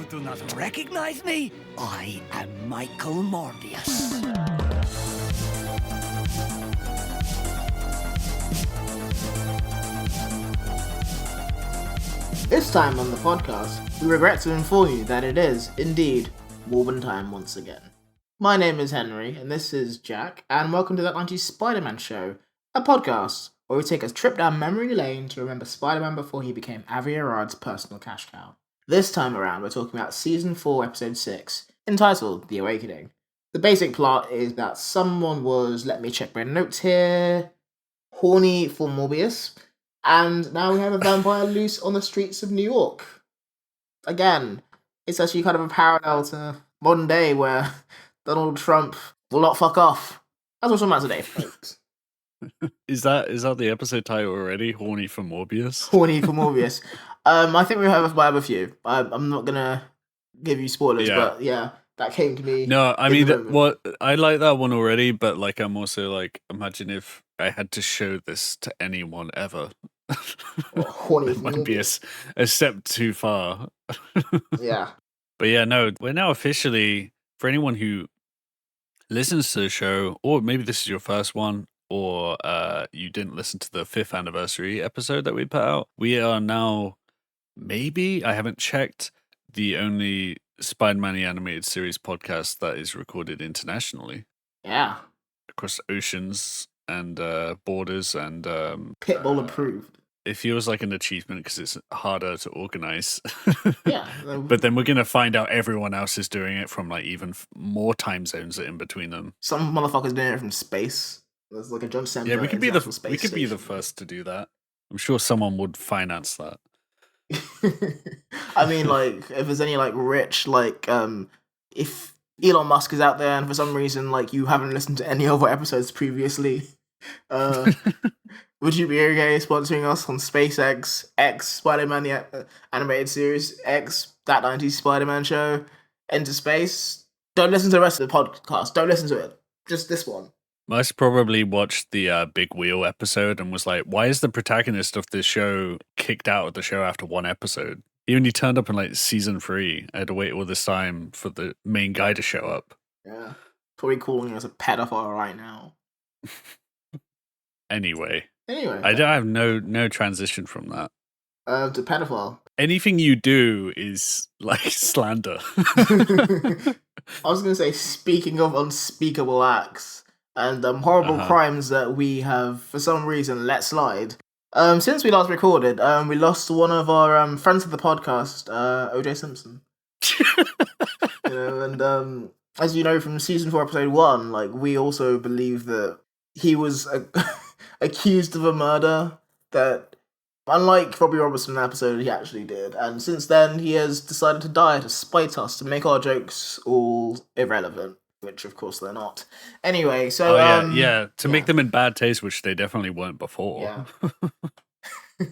You do not recognize me? I am Michael Morbius. This time on the podcast, we regret to inform you that it is, indeed, Morbin time once again. My name is Henry, and this is Jack, and welcome to that 90s Spider-Man show, a podcast where we take a trip down memory lane to remember Spider-Man before he became Avi Arad's personal cash cow. This time around, we're talking about Season 4, Episode 6, entitled The Awakening. The basic plot is that someone was, let me check my notes here, horny for Morbius, and now we have a vampire loose on the streets of New York. Again, it's actually kind of a parallel to modern day where Donald Trump will not fuck off. That's what we're talking about today, folks. Is that the episode title already? Horny for Morbius? Horny for Morbius. I think we have a few. I'm not gonna give you spoilers, but yeah, that came to me. No, I mean, I like that one already, but like, I'm also like, imagine if I had to show this to anyone ever. Horny it for might be a step too far. Yeah. But yeah, no, we're now officially, for anyone who listens to the show, or maybe this is your first one, or you didn't listen to the 5th anniversary episode that we put out, we are now, maybe, I haven't checked, the only Spider-Man the Animated Series podcast that is recorded internationally. Yeah. Across oceans and borders and... Pitbull approved. It feels like an achievement because it's harder to organize. Yeah. But then we're going to find out everyone else is doing it from like even more time zones in between them. Some motherfuckers doing it from space. There's like a John Semper. Yeah, we could be the first to do that. I'm sure someone would finance that. I mean, like, if there's any like rich, like, if Elon Musk is out there and for some reason like you haven't listened to any other episodes previously, would you be okay sponsoring us on SpaceX, X, Spider-Man the Animated Series, X, that 90s Spider-Man show, Enter Space? Don't listen to the rest of the podcast. Don't listen to it. Just this one. Most probably watched the Big Wheel episode and was like, why is the protagonist of this show kicked out of the show after one episode? He only turned up in like season 3. I had to wait all this time for the main guy to show up. Yeah. Probably calling us a pedophile right now. Anyway. I don't have no transition from that. To pedophile. Anything you do is like slander. I was going to say, speaking of unspeakable acts and horrible crimes that we have, for some reason, let slide. Since we last recorded, we lost one of our friends of the podcast, OJ Simpson. And as you know from season 4, episode 1, like, we also believe that he was accused of a murder that, unlike Robbie Robertson episode, he actually did. And since then, he has decided to die to spite us, to make our jokes all irrelevant. Which, of course, they're not. Anyway, so... to make them in bad taste, which they definitely weren't before. Yeah.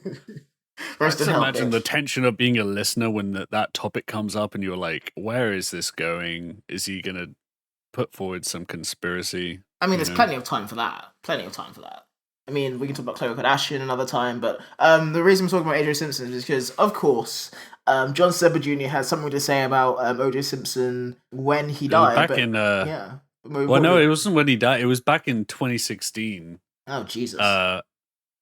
Just imagine the tension of being a listener when that topic comes up and you're like, where is this going? Is he going to put forward some conspiracy? I mean, there's plenty of time for that. I mean, we can talk about Khloe Kardashian another time, but the reason we're talking about AJ Simpson is because, of course... John Semper Jr. has something to say about O.J. Simpson when he died. Well, no, it wasn't when he died. It was back in 2016. Oh, Jesus.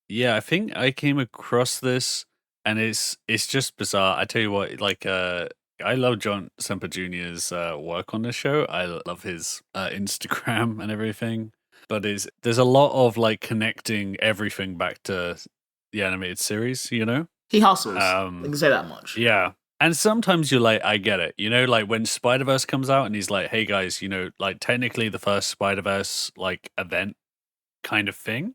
Yeah, I think I came across this, and it's just bizarre. I tell you what, like, I love John Semper Jr.'s work on this show. I love his Instagram and everything. But there's a lot of, like, connecting everything back to the animated series, you know? He hustles. I can say that much. Yeah. And sometimes you're like, I get it. You know, like when Spider-Verse comes out and he's like, hey guys, you know, like technically the first Spider-Verse like event kind of thing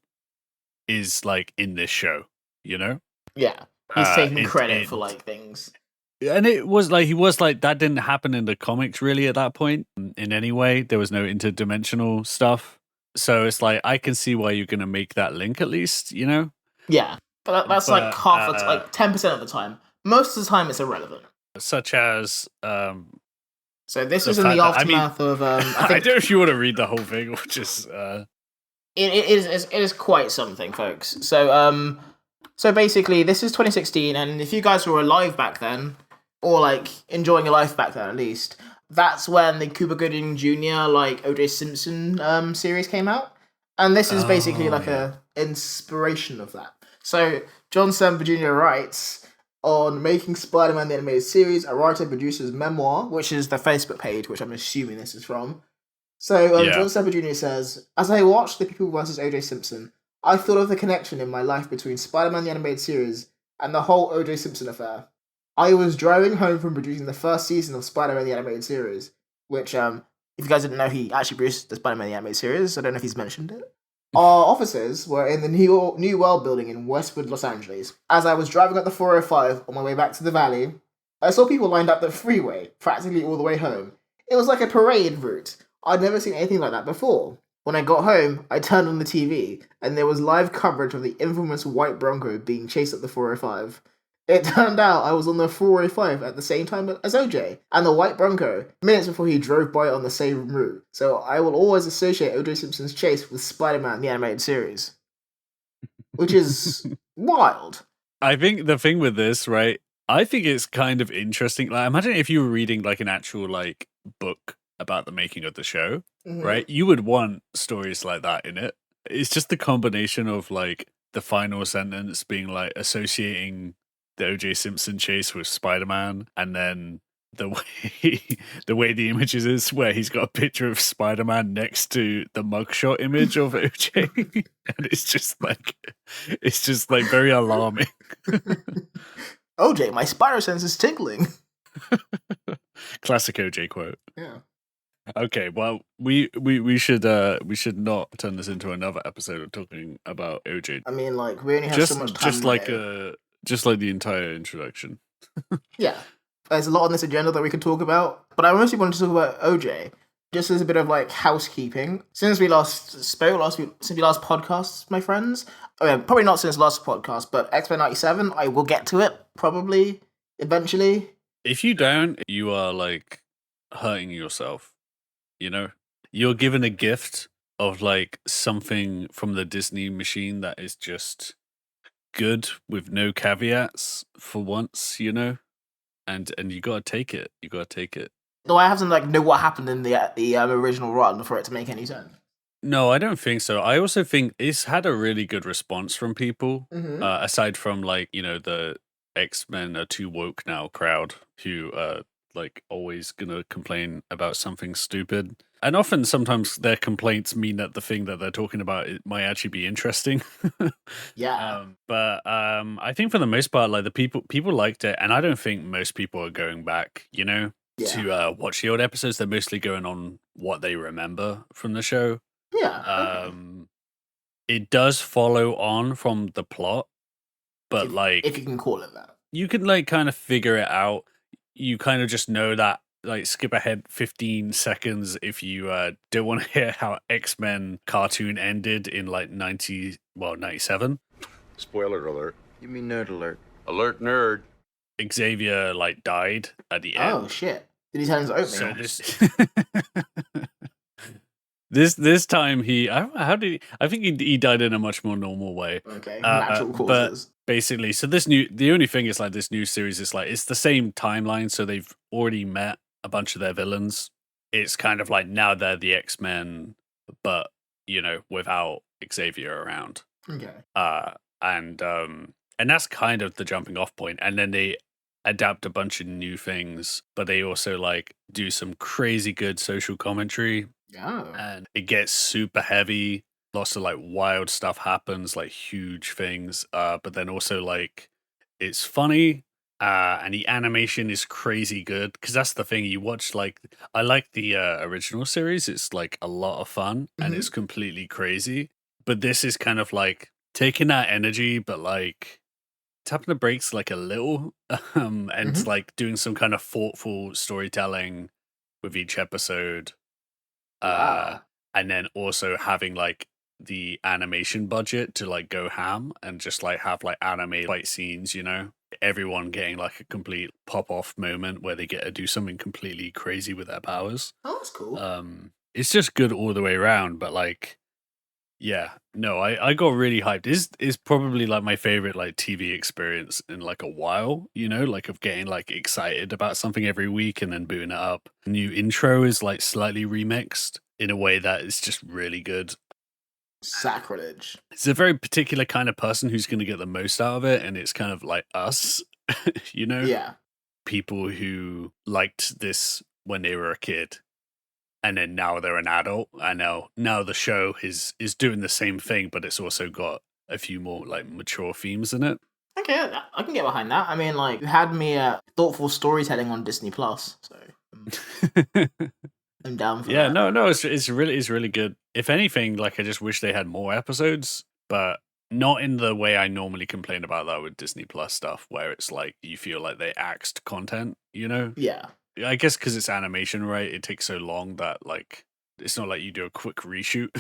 is like in this show, you know? Yeah. He's taking credit for like things. And he was like, that didn't happen in the comics really at that point in any way. There was no interdimensional stuff. So it's like, I can see why you're going to make that link at least, you know? Yeah. But that's like half, like 10% of the time. Most of the time, it's irrelevant. Such as, so this is in the aftermath of. I don't know if you want to read the whole thing or just. It is quite something, folks. So basically, this is 2016, and if you guys were alive back then, or like enjoying your life back then at least, that's when the Cuba Gooding Jr. like O.J. Simpson series came out, and this is basically like a inspiration of that. So John Semper Jr. writes on making Spider-Man the animated series, a writer producer's memoir, which is the Facebook page, which I'm assuming this is from. So John Semper Jr. says, as I watched The People vs. O.J. Simpson, I thought of the connection in my life between Spider-Man the animated series and the whole O.J. Simpson affair. I was driving home from producing the first season of Spider-Man the animated series, which, if you guys didn't know, he actually produced the Spider-Man the animated series. I don't know if he's mentioned it. Our offices were in the New World building in Westwood, Los Angeles. As I was driving up the 405 on my way back to the valley, I saw people lined up the freeway, practically all the way home. It was like a parade route. I'd never seen anything like that before. When I got home, I turned on the TV, and there was live coverage of the infamous white Bronco being chased up the 405. It turned out I was on the 405 at the same time as OJ, and the white Bronco, minutes before he drove by on the same route. So I will always associate O.J. Simpson's chase with Spider-Man the animated series. Which is wild. I think the thing with this, right, I think it's kind of interesting. Like, imagine if you were reading like an actual like book about the making of the show, right? You would want stories like that in it. It's just the combination of like the final sentence being like associating the O.J. Simpson chase with Spider-Man, and then the way the images is where he's got a picture of Spider-Man next to the mugshot image of OJ, and it's just like very alarming. OJ, my spider sense is tingling. Classic OJ quote. Yeah. Okay, well, we should not turn this into another episode of talking about OJ. I mean, like, we only have so much time. Just like the entire introduction. Yeah, there's a lot on this agenda that we could talk about, but I mostly wanted to talk about OJ. Just as a bit of like housekeeping, since we last spoke, since we last podcast, my friends. Oh yeah, probably not since last podcast, but X-Men '97. I will get to it probably eventually. If you don't, you are like hurting yourself. You know, you're given a gift of like something from the Disney machine that is just good with no caveats for once, you know, and you gotta take it. You gotta take it. Do I have to like know what happened in the original run for it to make any sense? No, I don't think so. I also think it's had a really good response from people, aside from like, you know, the X-Men are too woke now crowd who like always gonna complain about something stupid. And often sometimes their complaints mean that the thing that they're talking about it might actually be interesting. Yeah. But I think for the most part, like the people liked it, and I don't think most people are going back, you know, to watch the old episodes. They're mostly going on what they remember from the show. Yeah. It does follow on from the plot, but if you can call it that, you can like kind of figure it out. You kind of just know that, like, skip ahead 15 seconds if you don't want to hear how X-Men cartoon ended in like 97. Spoiler alert. You mean nerd alert. Alert nerd. Xavier like died at the end. Oh shit. Did he turn his opening? So this time I think he died in a much more normal way. Okay. Natural causes. But basically, so the only thing is like this new series is like it's the same timeline, so they've already met a bunch of their villains. It's kind of like now they're the X-Men, but you know, without Xavier around. Okay. And that's kind of the jumping off point. And then they adapt a bunch of new things, but they also like do some crazy good social commentary. Oh. And it gets super heavy. Lots of like wild stuff happens, like huge things. But then also like it's funny. And the animation is crazy good, because that's the thing. You watch like I like the original series. It's like a lot of fun and it's completely crazy. But this is kind of like taking that energy, but like tapping the brakes like a little, and like doing some kind of thoughtful storytelling with each episode. And then also having like the animation budget to like go ham and just like have like animated fight scenes, you know, everyone getting like a complete pop off moment where they get to do something completely crazy with their powers. Oh, that's cool. It's just good all the way around, but like Yeah, no, I got really hyped. Is probably like my favorite like TV experience in like a while, like of getting like excited about something every week and then booting it up. New intro is like slightly remixed in a way that is just really good. Sacrilege. It's a very particular kind of person who's going to get the most out of it, and it's kind of like us, Yeah. people who liked this when they were a kid. And then now they're an adult, and now the show is doing the same thing, but it's also got a few more like mature themes in it. Okay, I can get behind that. I mean, like, you had me thoughtful storytelling on Disney Plus, so I'm down for Yeah, that. no, it's really good. If anything, like I just wish they had more episodes, but not in the way I normally complain about that with Disney Plus stuff, where it's like you feel like they axed content, Yeah. I guess because it's animation, right? It takes so long that like it's not like you do a quick reshoot.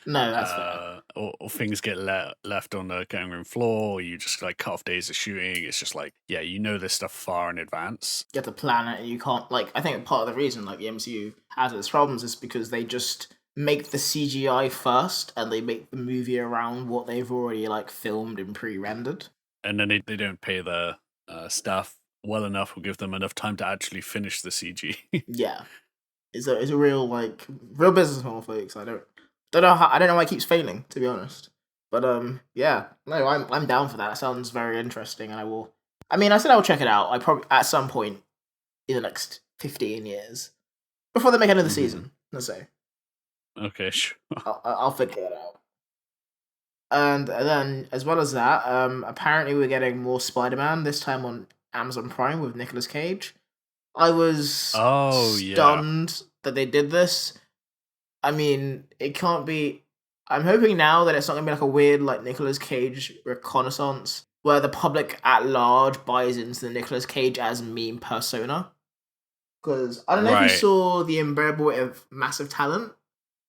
No, that's fair. Or things get left on the cutting room floor, or you just like cut off days of shooting. It's just like, yeah, this stuff far in advance. You have to plan it, and you can't, like, I think part of the reason, like, the MCU has its problems is because they just make the CGI first, and they make the movie around what they've already, like, filmed and pre-rendered. And then they don't pay the staff well enough or give them enough time to actually finish the CG. Yeah. It's a real, like, real business model, folks. I don't know why it keeps failing, to be honest. But yeah, no, I'm down for that. That sounds very interesting, and I said I'll check it out. I probably at some point in the next 15 years before they make another season. Let's say. Okay, sure. I'll figure it out. And then, as well as that, apparently we're getting more Spider-Man this time on Amazon Prime with Nicolas Cage. I was stunned that they did this. I mean, it can't be. I'm hoping now that it's not gonna be like a weird like Nicolas Cage reconnaissance where the public at large buys into the Nicolas Cage as meme persona. Because I don't know if you saw The Unbearable Weight of Massive Talent.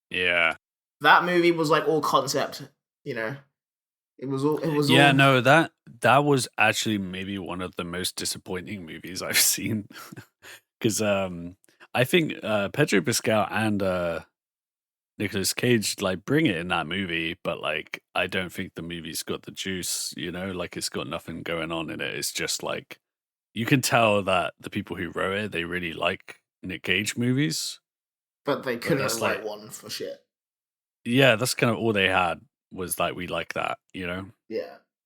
Yeah. That movie was like all concept, It was all. Yeah, no, that was actually maybe one of the most disappointing movies I've seen. Because I think Pedro Pascal and Nicolas Cage like bring it in that movie, but like I don't think the movie's got the juice, like it's got nothing going on in it. It's just like you can tell that the people who wrote it, they really like Nick Cage movies. But they couldn't write one for shit. Yeah, that's kind of all they had was like we like that, Yeah.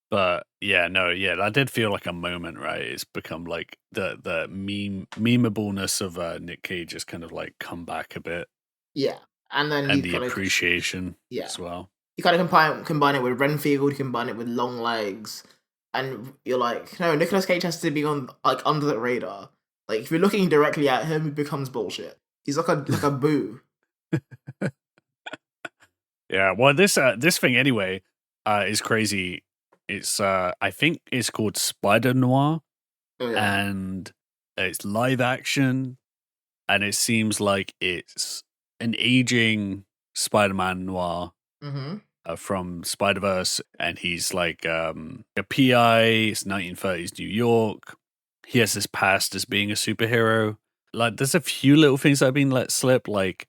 But yeah, no, yeah, that did feel like a moment, right? It's become like the memeableness of Nick Cage has kind of like come back a bit. Yeah. And then the appreciation as well. You kind of combine it with Renfield, combine it with Long Legs, and you're like, no, Nicolas Cage has to be on like under the radar. Like if you're looking directly at him, it becomes bullshit. He's like a boo. Yeah, well, this thing anyway is crazy. It's I think it's called Spider Noir, and it's live action, and it seems like it's an aging Spider-Man Noir from Spider-Verse, and he's like a PI. It's 1930s New York. He has this past as being a superhero. Like, there's a few little things that have been let slip. Like,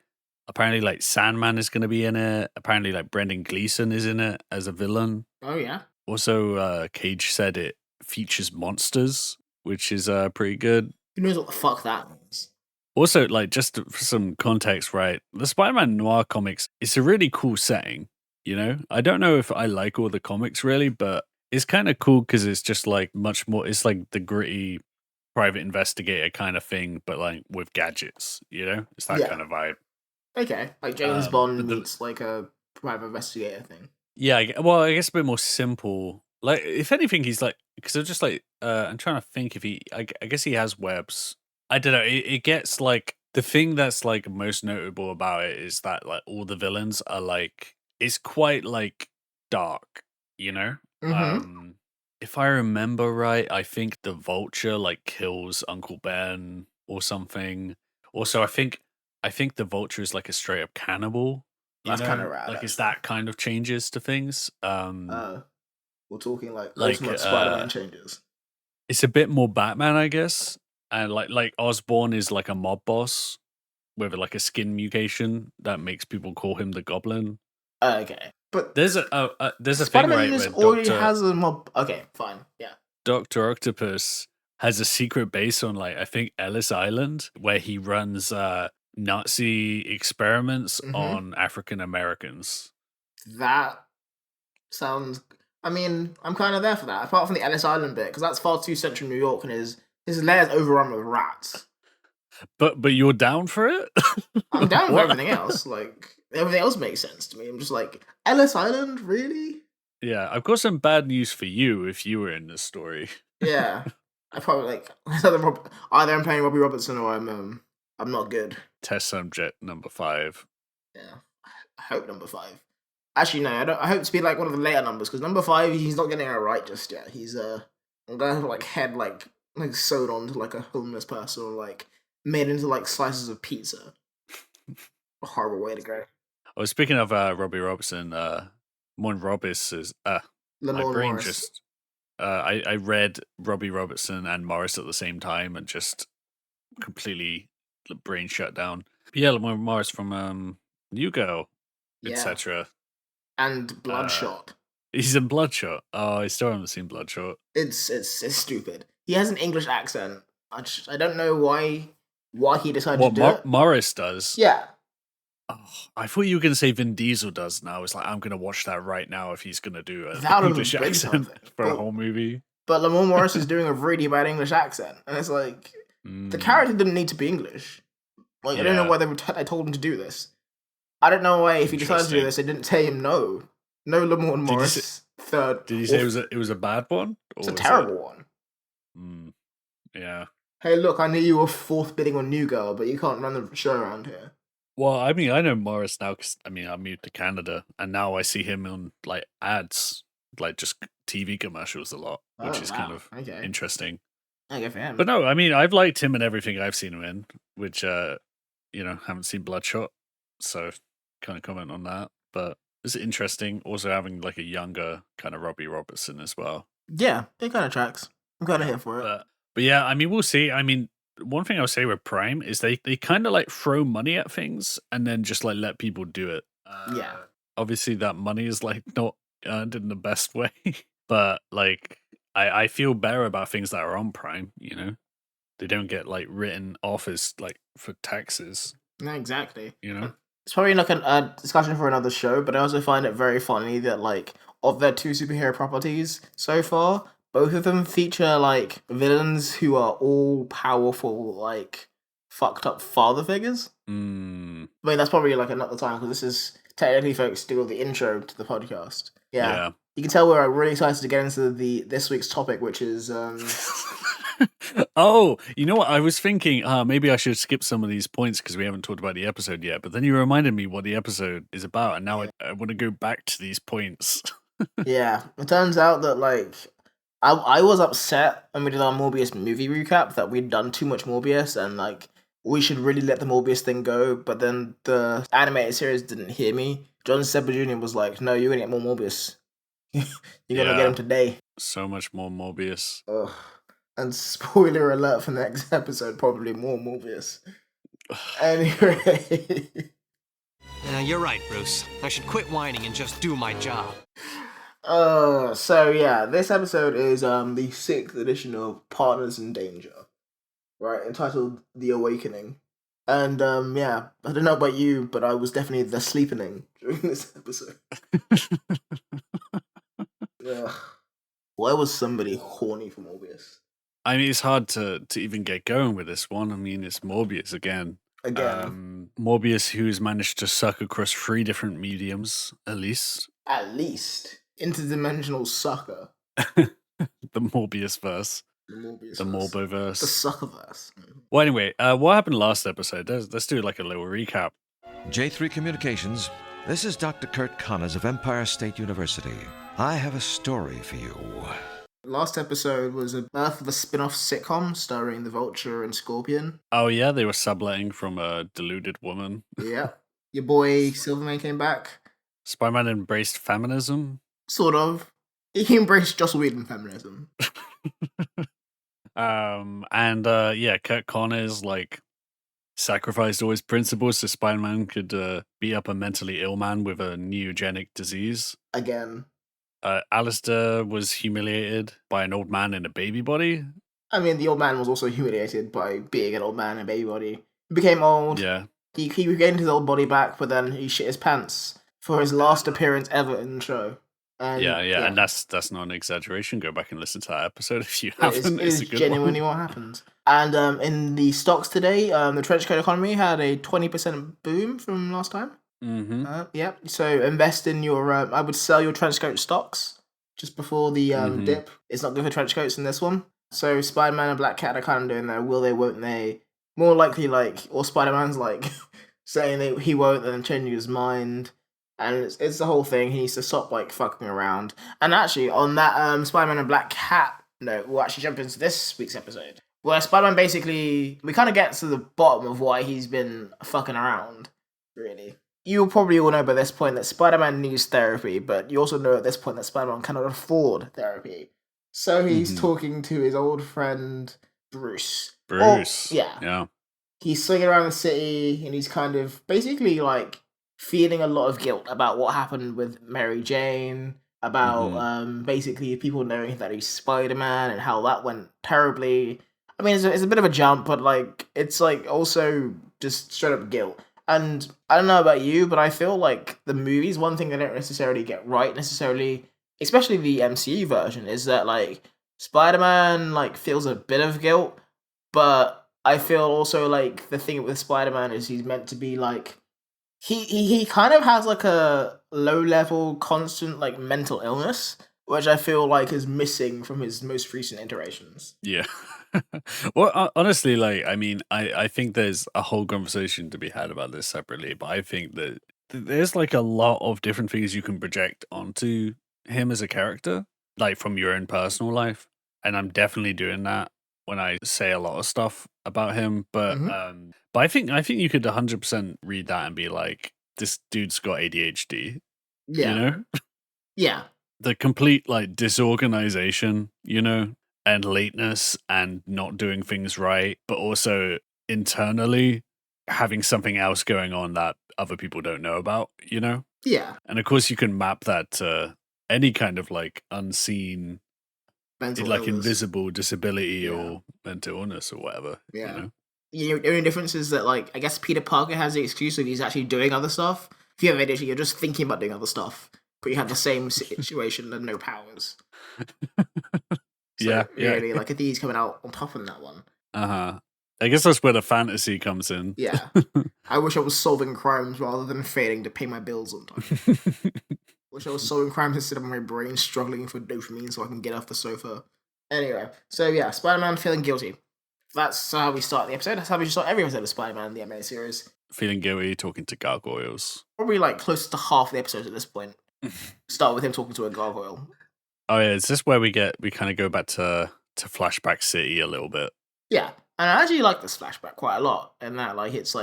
apparently, like Sandman is going to be in it. Apparently, like Brendan Gleeson is in it as a villain. Oh yeah. Also, Cage said it features monsters, which is pretty good. Who knows what the fuck that means? Also, like, just for some context, right? The Spider-Man Noir comics, it's a really cool setting, I don't know if I like all the comics, really, but it's kind of cool because it's just, like, much more... It's, like, the gritty private investigator kind of thing, but, like, with gadgets, It's that kind of vibe. Okay, like James Bond meets, like, a private investigator thing. Yeah, well, I guess a bit more simple. Like, if anything, he's, like... Because I'm just, like... I'm trying to think if he... I guess he has webs... I don't know. It gets like the thing that's like most notable about it is that like all the villains are like it's quite like dark, If I remember right, I think the Vulture like kills Uncle Ben or something. Also, I think the Vulture is like a straight up cannibal. That's kind of rad. Like it's that kind of changes to things. We're talking like ultimate Spider-Man changes. It's a bit more Batman, I guess. And like Osborn is like a mob boss with like a skin mutation that makes people call him the Goblin. Okay. But There's a thing, Spider-Man right, is where already has a mob. Okay, fine, yeah. Dr. Octopus has a secret base on, like, I think Ellis Island, where he runs Nazi experiments on African Americans. That sounds. I mean, I'm kind of there for that. Apart from the Ellis Island bit, because that's far too central New York, and his lair's overrun with rats. But you're down for it? I'm down for What? everything else. Like, everything else makes sense to me. I'm just like, Ellis Island, really? Yeah, I've got some bad news for you if you were in this story. Yeah, I probably like either I'm playing Robbie Robertson or I'm not good. Test subject number 5. Yeah, I hope number 5. Actually, no, I don't. I hope to be like one of the later numbers because number 5 he's not getting it right just yet. He's I'm gonna have like head like sewed onto like a homeless person or like made into like slices of pizza. A horrible way to go. Oh, speaking of Robbie Robertson, Morbius is my Lamorne brain Morris. just I read Robbie Robertson and Morris at the same time and just completely the brain shut down. But yeah, Lamorne Morris from New Girl, Yeah, etc. and Bloodshot. He's in Bloodshot. Oh, I still haven't seen Bloodshot. It's stupid. He has an English accent. I don't know why he decided to do it. Morris does? Yeah. Oh, I thought you were going to say Vin Diesel does now. It's like, I'm going to watch that right now if he's going to do an That would English bring accent something. for a whole movie. But Lamorne Morris is doing a really bad English accent. And it's like, the character didn't need to be English. Like, I don't know why they told him to do this. I don't know why, if he decided to do this, they didn't tell him no. No Lamorne Morris third. Did he say it was a bad one? Or It's a terrible one. Yeah. Hey, look, I knew you were 4th bidding on New Girl, but you can't run the show around here. Well, I mean, I know Morris now because, I mean, I moved to Canada, and now I see him on, like, ads, like, just TV commercials a lot, which is kind of interesting. Okay for him. But no, I mean, I've liked him in everything I've seen him in, which, haven't seen Bloodshot, so can't comment on that. But it's interesting, also having, like, a younger kind of Robbie Robertson as well. Yeah, it kind of tracks. I'm kind of here for it. But yeah, I mean, we'll see. I mean, one thing I'll say with Prime is they kind of like throw money at things and then just like let people do it. Yeah. Obviously, that money is like not earned in the best way, but like I feel better about things that are on Prime. You know, they don't get like written off as like for taxes. No, exactly. You know, it's probably like a discussion for another show, but I also find it very funny that like of their 2 superhero properties so far, both of them feature like villains who are all powerful, like fucked up father figures. I mean, that's probably like another time because this is technically, folks, still the intro to the podcast. Yeah. You can tell we're really excited to get into this week's topic, which is Oh, you know what? I was thinking, maybe I should skip some of these points because we haven't talked about the episode yet. But then you reminded me what the episode is about, and now I want to go back to these points. Yeah, it turns out that like I was upset when we did our Morbius movie recap that we'd done too much Morbius and like we should really let the Morbius thing go. But then the animated series didn't hear me. John Sepper Jr. was like, "No, you're gonna get more Morbius. You're gonna get him today." So much more Morbius. Ugh. And spoiler alert for the next episode, probably more Morbius. Anyway. You're right, Bruce. I should quit whining and just do my job. So yeah, this episode is the 6th edition of Partners in Danger, right? Entitled The Awakening. And yeah, I don't know about you, but I was definitely the sleepening during this episode. Ugh. Why was somebody horny for Morbius? I mean, it's hard to even get going with this one. I mean, it's Morbius again. Morbius, who's managed to suck across 3 different mediums, at least. At least. Interdimensional sucker. The Morbius verse. The Morboverse. The suckerverse. Well, anyway, what happened last episode? Let's do like a little recap. J3 Communications, this is Dr. Kurt Connors of Empire State University. I have a story for you. Last episode was a birth of a spin-off sitcom starring the Vulture and Scorpion. Oh yeah, they were subletting from a deluded woman. Yeah. Your boy Silverman came back. Spider-Man embraced feminism. Sort of. He embraced Joss Whedon feminism. And Kurt Connors like sacrificed all his principles so Spider-Man could beat up a mentally ill man with a neogenic disease. Again. Alistair was humiliated by an old man in a baby body. I mean, the old man was also humiliated by being an old man in a baby body. He became old. Yeah. He regained his old body back, but then he shit his pants for his last appearance ever in the show. And, yeah, and that's not an exaggeration. Go back and listen to that episode if you haven't. It's a good genuinely one. what happened. And in the stocks today, the trenchcoat economy had a 20% boom from last time. Mm-hmm. Yep. So invest in your. I would sell your trenchcoat stocks just before the dip. It's not good for trenchcoats in this one. So Spider-Man and Black Cat are kind of doing their will they, won't they. More likely, or Spider-Man's saying he won't, and then changing his mind. And it's the whole thing. He needs to stop fucking around. And actually, on that Spider-Man and Black Cat note, we'll actually jump into this week's episode, where Spider-Man we kind of get to the bottom of why he's been fucking around. Really, you probably all know by this point that Spider-Man needs therapy, but you also know at this point that Spider-Man cannot afford therapy. So he's talking to his old friend Bruce. Yeah. He's swinging around the city, and he's kind of basically feeling a lot of guilt about what happened with Mary Jane, about basically people knowing that he's Spider-Man and how that went terribly. I mean, it's a bit of a jump, but it's also just straight up guilt. And I don't know about you, but I feel like the movies, one thing they don't necessarily get right necessarily, especially the MCU version, is that Spider-Man feels a bit of guilt, but I feel also the thing with Spider-Man is he's meant to be he kind of has a low level constant mental illness, which I feel is missing from his most recent iterations. Yeah. Well, honestly, I mean, I think there's a whole conversation to be had about this separately, but I think that there's a lot of different things you can project onto him as a character, from your own personal life. And I'm definitely doing that when I say a lot of stuff about him. But but I think you could 100% read that and be this dude's got ADHD. Yeah. You know? Yeah. The complete disorganization, and lateness and not doing things right, but also internally having something else going on that other people don't know about, Yeah. And of course you can map that to any kind of unseen, mental illness. Invisible disability or mental illness or whatever. Yeah. The only difference is that I guess Peter Parker has the excuse that he's actually doing other stuff. If you have ADHD, you're just thinking about doing other stuff, but you have the same situation and no powers. So really, I think he's coming out on top of that one. I guess that's where the fantasy comes in. Yeah. I wish I was solving crimes rather than failing to pay my bills on time. Wish I was solving crimes instead of my brain struggling for dopamine so I can get off the sofa. Anyway, so yeah, Spider-Man feeling guilty. That's how we start the episode. That's how we should start every episode of Spider-Man in the animated series. Feeling guilty, talking to gargoyles. Probably close to half the episodes at this point. Start with him talking to a gargoyle. Oh yeah, is this where we kind of go back to Flashback City a little bit? Yeah, and I actually like this flashback quite a lot, and that it's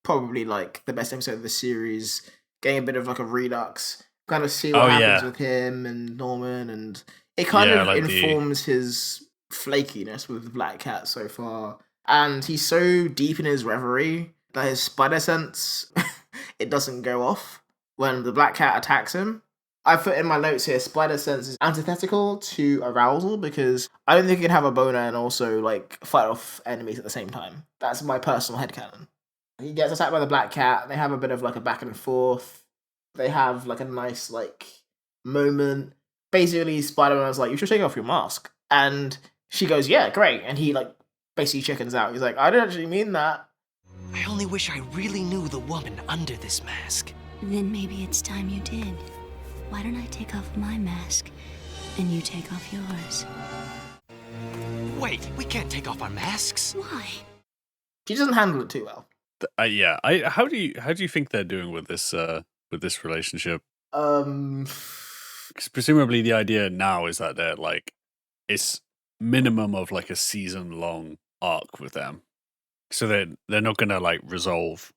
probably the best episode of the series. Getting a bit of a redux, kind of see what happens with him and Norman, and it kind of informs his flakiness with the Black Cat so far. And he's so deep in his reverie that his spider sense it doesn't go off when the Black Cat attacks him. I put in my notes here, spider sense is antithetical to arousal because I don't think you can have a boner and also fight off enemies at the same time. That's my personal headcanon. He gets attacked by the Black Cat. They have a bit of a back and forth. They have a nice moment. Basically, Spider-Man's you should take off your mask, and she goes, yeah, great. And he basically chickens out. He's I didn't actually mean that. I only wish I really knew the woman under this mask. Then maybe it's time you did. Why don't I take off my mask, and you take off yours? Wait, we can't take off our masks. Why? She doesn't handle it too well. Yeah. How do you think they're doing with this relationship? Because presumably the idea now is that they're it's minimum of a season long arc with them, so they're not gonna resolve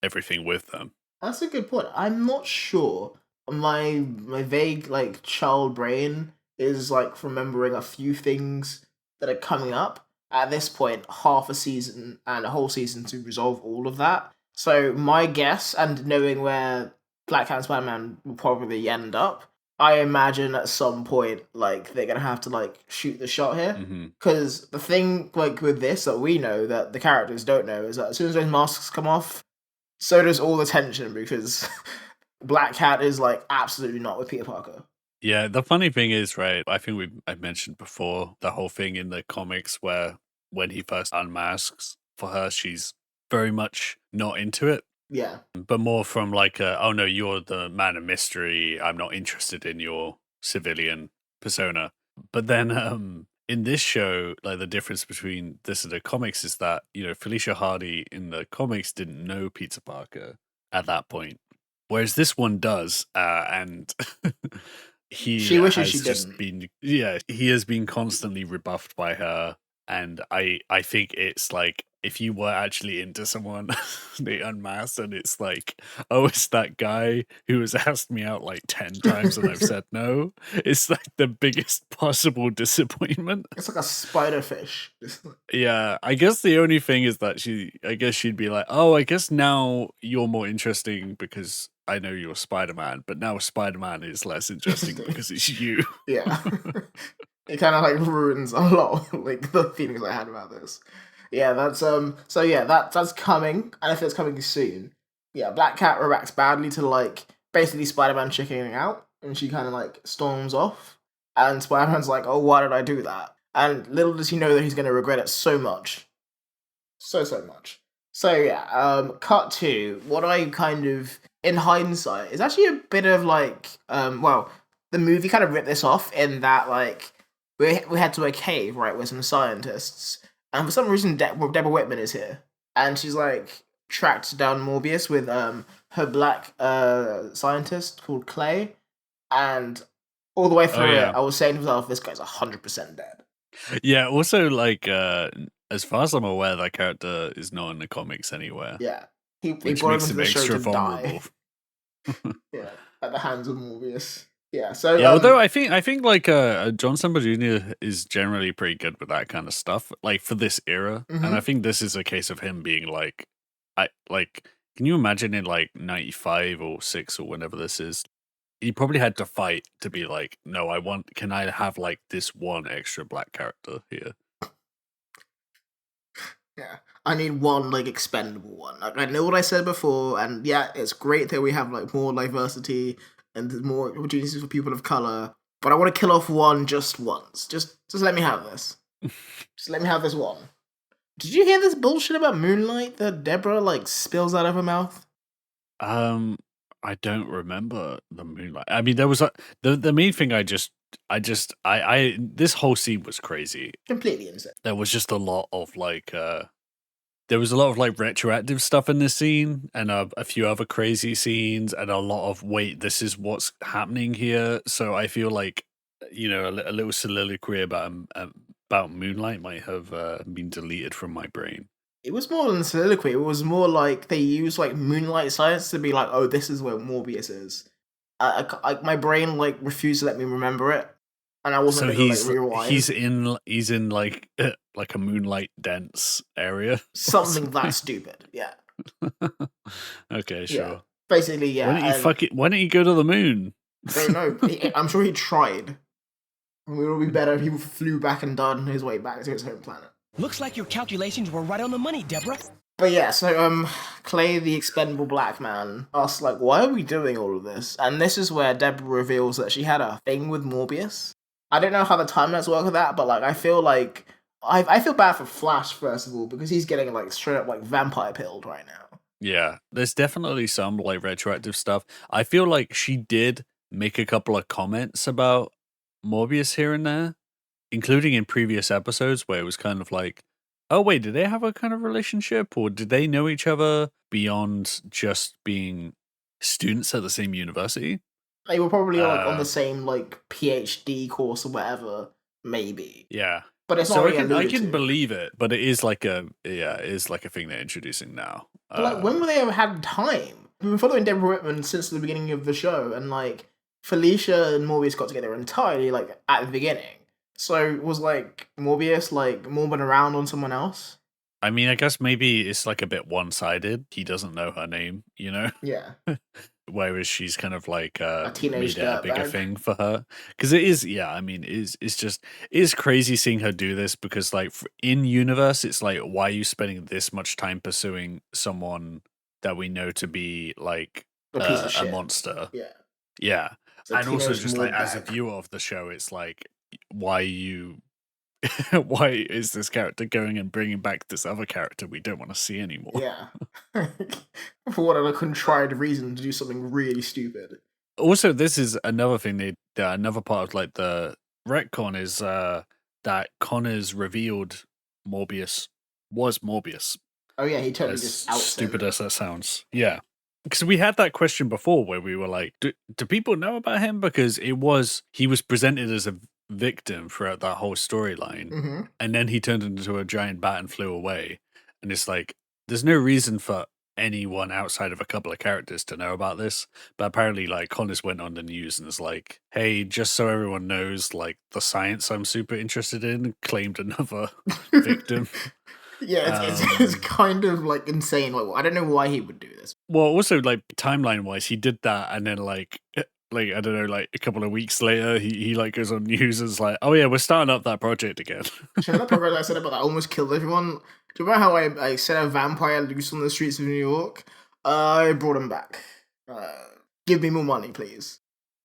everything with them. That's a good point. I'm not sure. My vague child brain is remembering a few things that are coming up, at this point, half a season and a whole season to resolve all of that. So my guess, and knowing where Black Cat and Spider-Man will probably end up, I imagine at some point, like, they're gonna have to, like, shoot the shot here. Because the thing, like, with this that we know that the characters don't know is that as soon as those masks come off, so does all the tension, because Black Cat is, like, absolutely not with Peter Parker. Yeah, the funny thing is, right, I think I mentioned before the whole thing in the comics where when he first unmasks for her, she's very much not into it. Yeah. But more from like, oh no, you're the man of mystery. I'm not interested in your civilian persona. But then in this show, like the difference between this and the comics is that, you know, Felicia Hardy in the comics didn't know Peter Parker at that point. Whereas this one does, and she wishes she just didn't. He has been constantly rebuffed by her. And I think it's like, if you were actually into someone, they unmask, and it's like, oh, it's that guy who has asked me out like 10 times and I've said no. It's like the biggest possible disappointment. It's like a spider fish. Yeah, I guess the only thing is that she'd be like, oh, I guess now you're more interesting because I know you're Spider-Man, but now Spider-Man is less interesting because it's you. Yeah. It kind of like ruins a lot of like the feelings I had about this. Yeah, that's so yeah, that's coming, and if it's coming soon, yeah, Black Cat reacts badly to like basically Spider-Man chickening out, and she kind of like storms off, and Spider-Man's like, oh, why did I do that? And little does he know that he's going to regret it so much, so much. So yeah, cut to what I kind of, in hindsight, is actually a bit of like, well, the movie kind of ripped this off in that like we head to a cave, right, with some scientists. And for some reason, Deborah Whitman is here. And she's, like, tracked down Morbius with her black scientist called Clay. And all the way through it, I was saying to myself, this guy's 100% dead. Yeah, also, like, as far as I'm aware, that character is not in the comics anywhere. Yeah. He which brought makes him him into the show extra to vulnerable. die. Yeah, at the hands of Morbius. Yeah, so yeah, although I think like John Semper Jr. is generally pretty good with that kind of stuff, like for this era, and I think this is a case of him being like, can you imagine in like 95 or 6 or whenever this is, he probably had to fight to be like, no, can I have like this one extra black character here? Yeah, I need one like expendable one. Like, I know what I said before, and yeah, it's great that we have like more diversity and there's more opportunities for people of color. But I want to kill off one just once. Just let me have this. Just let me have this one. Did you hear this bullshit about Moonlight that Deborah like spills out of her mouth? I don't remember the Moonlight. I mean, there was the main thing. This whole scene was crazy. Completely insane. There was just a lot of like there was a lot of like retroactive stuff in this scene, and a few other crazy scenes, and a lot of wait, this is what's happening here. So I feel like, you know, a little soliloquy about Moonlight might have been deleted from my brain. It was more than soliloquy. It was more like they used like Moonlight science to be like, oh, this is where Morbius is. My brain like refused to let me remember it, and I wasn't going to like rewind. He's in like a Moonlight dense area. Something that stupid, yeah. Okay, sure. Yeah. Basically, yeah. Why don't you go to the moon? I don't know. I'm sure he tried. It would be better if he flew back and died on his way back to his home planet. Looks like your calculations were right on the money, Deborah. But yeah, so Clay, the expendable black man, asks like, why are we doing all of this? And this is where Deborah reveals that she had a thing with Morbius. I don't know how the timelines work with that, but like I feel like I feel bad for Flash, first of all, because he's getting like straight up like vampire pilled right now. Yeah, there's definitely some like retroactive stuff. I feel like she did make a couple of comments about Morbius here and there, including in previous episodes where it was kind of like, oh wait, did they have a kind of relationship, or did they know each other beyond just being students at the same university? They were probably like on the same like PhD course or whatever, maybe. Yeah. But it's not so really I can believe it, but it is like a thing they're introducing now. But like, when would they have had time? We've been following Deborah Whitman since the beginning of the show, and like Felicia and Morbius got together entirely like at the beginning. So was like Morbius like morbing around on someone else? I mean, I guess maybe it's like a bit one-sided. He doesn't know her name, you know? Yeah. Whereas she's kind of like A teenage made it a bigger dirtbag. thing for her. Because it is, yeah, I mean, it's just, it is crazy seeing her do this because, like, in universe, it's like, why are you spending this much time pursuing someone that we know to be like A piece of a shit. monster? Yeah. Yeah. It's a And also teenage just like as a morbag. viewer of the show, it's like, why you why is this character going and bringing back this other character we don't want to see anymore? Yeah. For what a contrived reason to do something really stupid. Also, this is another thing another part of like the retcon is that Connors revealed Morbius was Morbius. Oh yeah, he totally As just outs stupid him. as that sounds. Yeah. Because we had that question before where we were like, do people know about him? Because he was presented as a victim throughout that whole storyline. Mm-hmm. And then he turned into a giant bat and flew away. And it's like, there's no reason for anyone outside of a couple of characters to know about this. But apparently, like, Connors went on the news and was like, hey, just so everyone knows, like, the science I'm super interested in claimed another victim. Yeah, it's kind of like insane. Like, I don't know why he would do this. Well, also, like, timeline wise, he did that and then, like I don't know, like a couple of weeks later, he like goes on news and is like, oh yeah, we're starting up that project again. Should that progress I said about that almost killed everyone? Do you remember how I set a vampire loose on the streets of New York? I brought him back. Give me more money, please.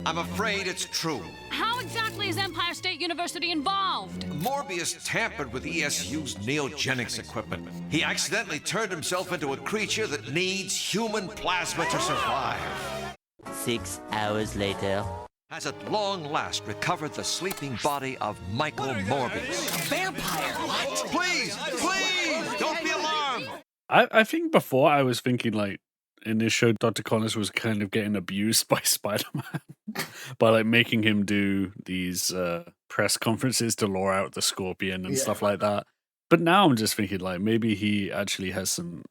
I'm afraid it's true. How exactly is Empire State University involved? Morbius tampered with ESU's neogenics equipment. He accidentally turned himself into a creature that needs human plasma to survive. 6 hours later. Has at long last recovered the sleeping body of Michael Morbius. A vampire? What? Please, don't be alarmed. I think before I was thinking like in this show, Dr. Connors was kind of getting abused by Spider-Man by like making him do these press conferences to lure out the Scorpion and stuff like that. But now I'm just thinking like maybe he actually has some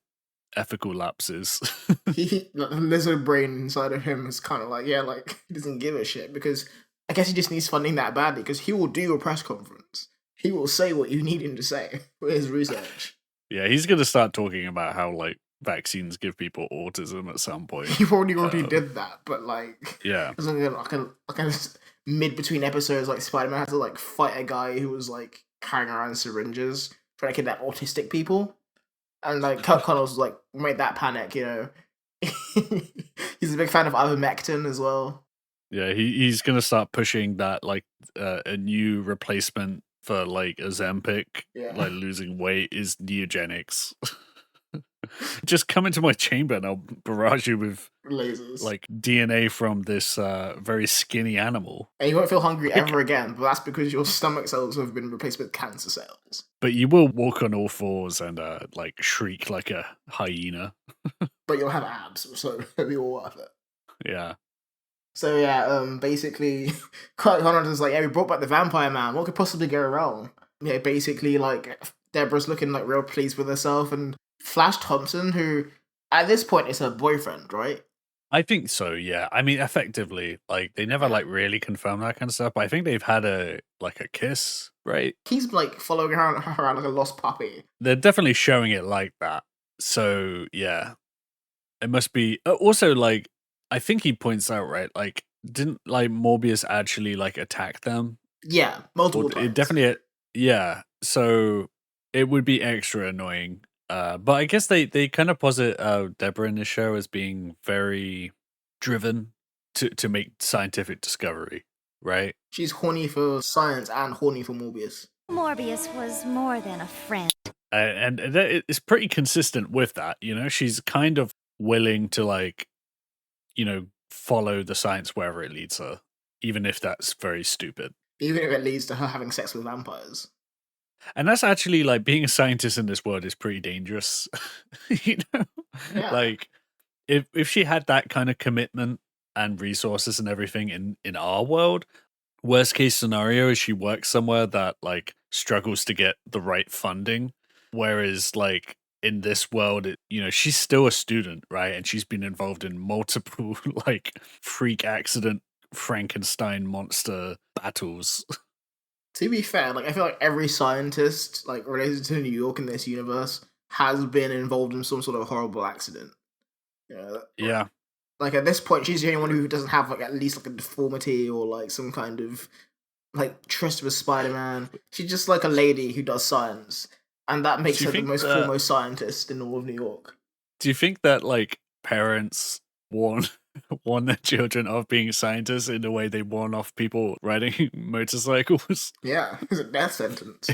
ethical lapses. The lizard brain inside of him is kind of like, yeah, like he doesn't give a shit because I guess he just needs funding that badly because he will do a press conference. He will say what you need him to say for his research. Yeah, he's going to start talking about how like vaccines give people autism at some point. He already did that, but like, yeah, like a mid between episodes, like Spider-Man had to like fight a guy who was like carrying around syringes trying to kidnap autistic people. And like Kirk Connors like made that panic, you know. He's a big fan of ivermectin as well. Yeah, he's gonna start pushing that like a new replacement for like Ozempic, like losing weight is neogenics. Just come into my chamber and I'll barrage you with lasers, like DNA from this very skinny animal. And you won't feel hungry ever again, but that's because your stomach cells have been replaced with cancer cells. But you will walk on all fours and like shriek like a hyena. But you'll have abs, so it'll be all worth it. Yeah. So yeah, basically, Connors is like, yeah, we brought back the Vampire Man. What could possibly go wrong? Yeah, basically, like Deborah's looking like real pleased with herself, and Flash Thompson, who at this point is her boyfriend, right? I think so, yeah. I mean, effectively, like they never like really confirm that kind of stuff, but I think they've had a kiss, right? He's like following her around like a lost puppy. They're definitely showing it like that. So yeah, it must be. Also, like I think he points out, right? Like, didn't like Morbius actually like attack them? Yeah, multiple times. It definitely, yeah. So it would be extra annoying. But I guess they kind of posit Deborah in this show as being very driven to make scientific discovery, right? She's horny for science and horny for Morbius. Morbius was more than a friend. And it's pretty consistent with that, you know? She's kind of willing to, like, you know, follow the science wherever it leads her, even if that's very stupid. Even if it leads to her having sex with vampires. And that's actually, like, being a scientist in this world is pretty dangerous, you know? Yeah. Like, if she had that kind of commitment and resources and everything in our world, worst case scenario is she works somewhere that, like, struggles to get the right funding. Whereas, like, in this world, you know, she's still a student, right? And she's been involved in multiple, like, freak accident Frankenstein monster battles. To be fair, like I feel like every scientist like related to New York in this universe has been involved in some sort of horrible accident. Yeah. Like at this point, she's the only one who doesn't have like at least like a deformity or like some kind of like trust with Spider-Man. She's just like a lady who does science, and that makes her the most foremost scientist in all of New York. Do you think that like parents warn their children of being scientists in the way they warn off people riding motorcycles? Yeah, it's a death sentence.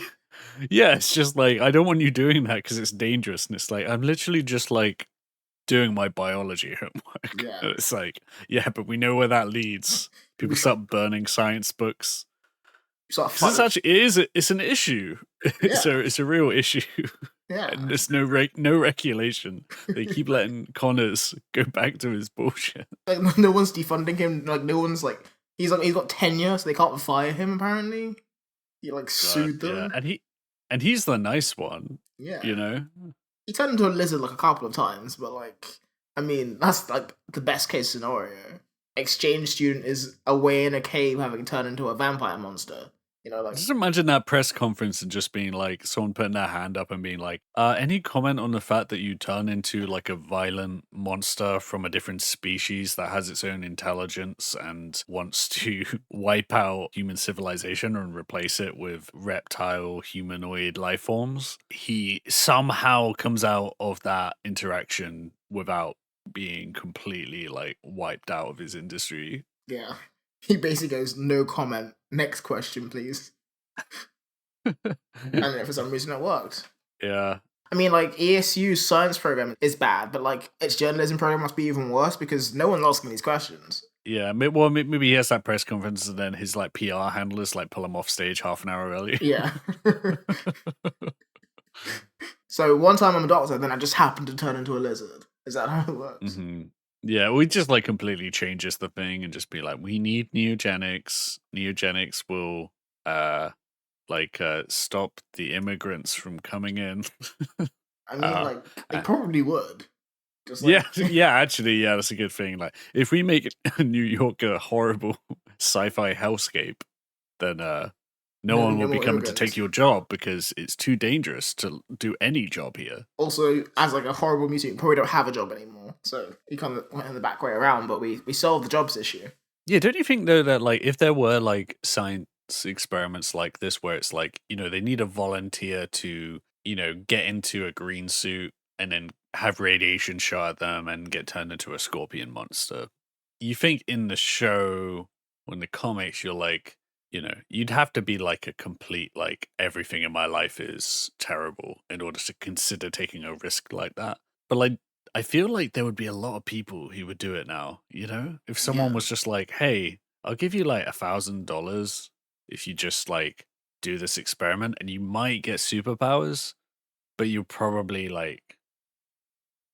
Yeah, it's just like, I don't want you doing that because it's dangerous. And it's like, I'm literally just like doing my biology homework. Yeah. And it's like, yeah, but we know where that leads. People start burning science books. This actually it's an issue. Yeah. It's a real issue. Yeah. And there's no regulation. They keep letting Connors go back to his bullshit. Like, no one's defunding him. Like no one's like he's got tenure, so they can't fire him. Apparently, he like sued them. Yeah. And he's the nice one. Yeah, you know, he turned into a lizard like a couple of times, but like I mean that's like the best case scenario. Exchange student is away in a cave having turned into a vampire monster. You know, like just imagine that press conference and just being like someone putting their hand up and being like, any comment on the fact that you turn into like a violent monster from a different species that has its own intelligence and wants to wipe out human civilization and replace it with reptile humanoid life forms? He somehow comes out of that interaction without being completely like wiped out of his industry. Yeah. He basically goes, no comment. Next question, please. And then for some reason it worked. Yeah. I mean, like, ESU's science program is bad, but, like, its journalism program must be even worse because no one's asking these questions. Yeah, well, maybe he has that press conference and then his, like, PR handlers, like, pull him off stage half an hour early. Yeah. So, one time I'm a doctor, then I just happened to turn into a lizard. Is that how it works? Mm-hmm. Yeah, we just like completely changes the thing and just be like, we need neogenics. Neogenics will stop the immigrants from coming in. I mean, they probably would. Just like... actually, that's a good thing. Like, if we make New York a horrible sci-fi hellscape, then no one will be coming to take your job because it's too dangerous to do any job here. Also, as like a horrible mutant, you probably don't have a job anymore. So you kind of went in the back way around, but we solved the jobs issue. Yeah, don't you think though that like if there were like science experiments like this where it's like, you know, they need a volunteer to, you know, get into a green suit and then have radiation shot at them and get turned into a scorpion monster. You think in the show, when the comics, you're like, you know, you'd have to be like a complete, like, everything in my life is terrible in order to consider taking a risk like that. But, like, I feel like there would be a lot of people who would do it now, you know? If someone was just like, hey, I'll give you, like, $1,000 if you just, like, do this experiment and you might get superpowers, but you'll probably, like,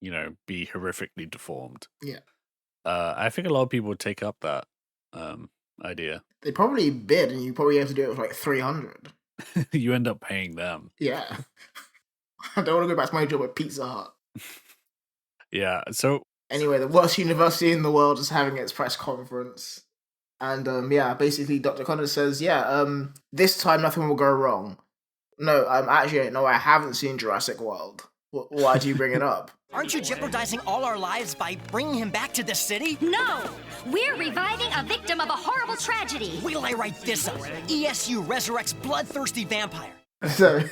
you know, be horrifically deformed. Yeah. I think a lot of people would take up that idea. They probably bid, and you probably have to do it for like 300. You end up paying them. Yeah. I don't want to go back to my job at Pizza Hut. Yeah, so... Anyway, the worst university in the world is having its press conference. And, basically Dr. Connors says, this time nothing will go wrong. No, I haven't seen Jurassic World. Why do you bring it up? Aren't you jeopardizing all our lives by bringing him back to the city? No! We're reviving a victim of a horrible tragedy. Wait till I write this up. ESU resurrects bloodthirsty vampire. So,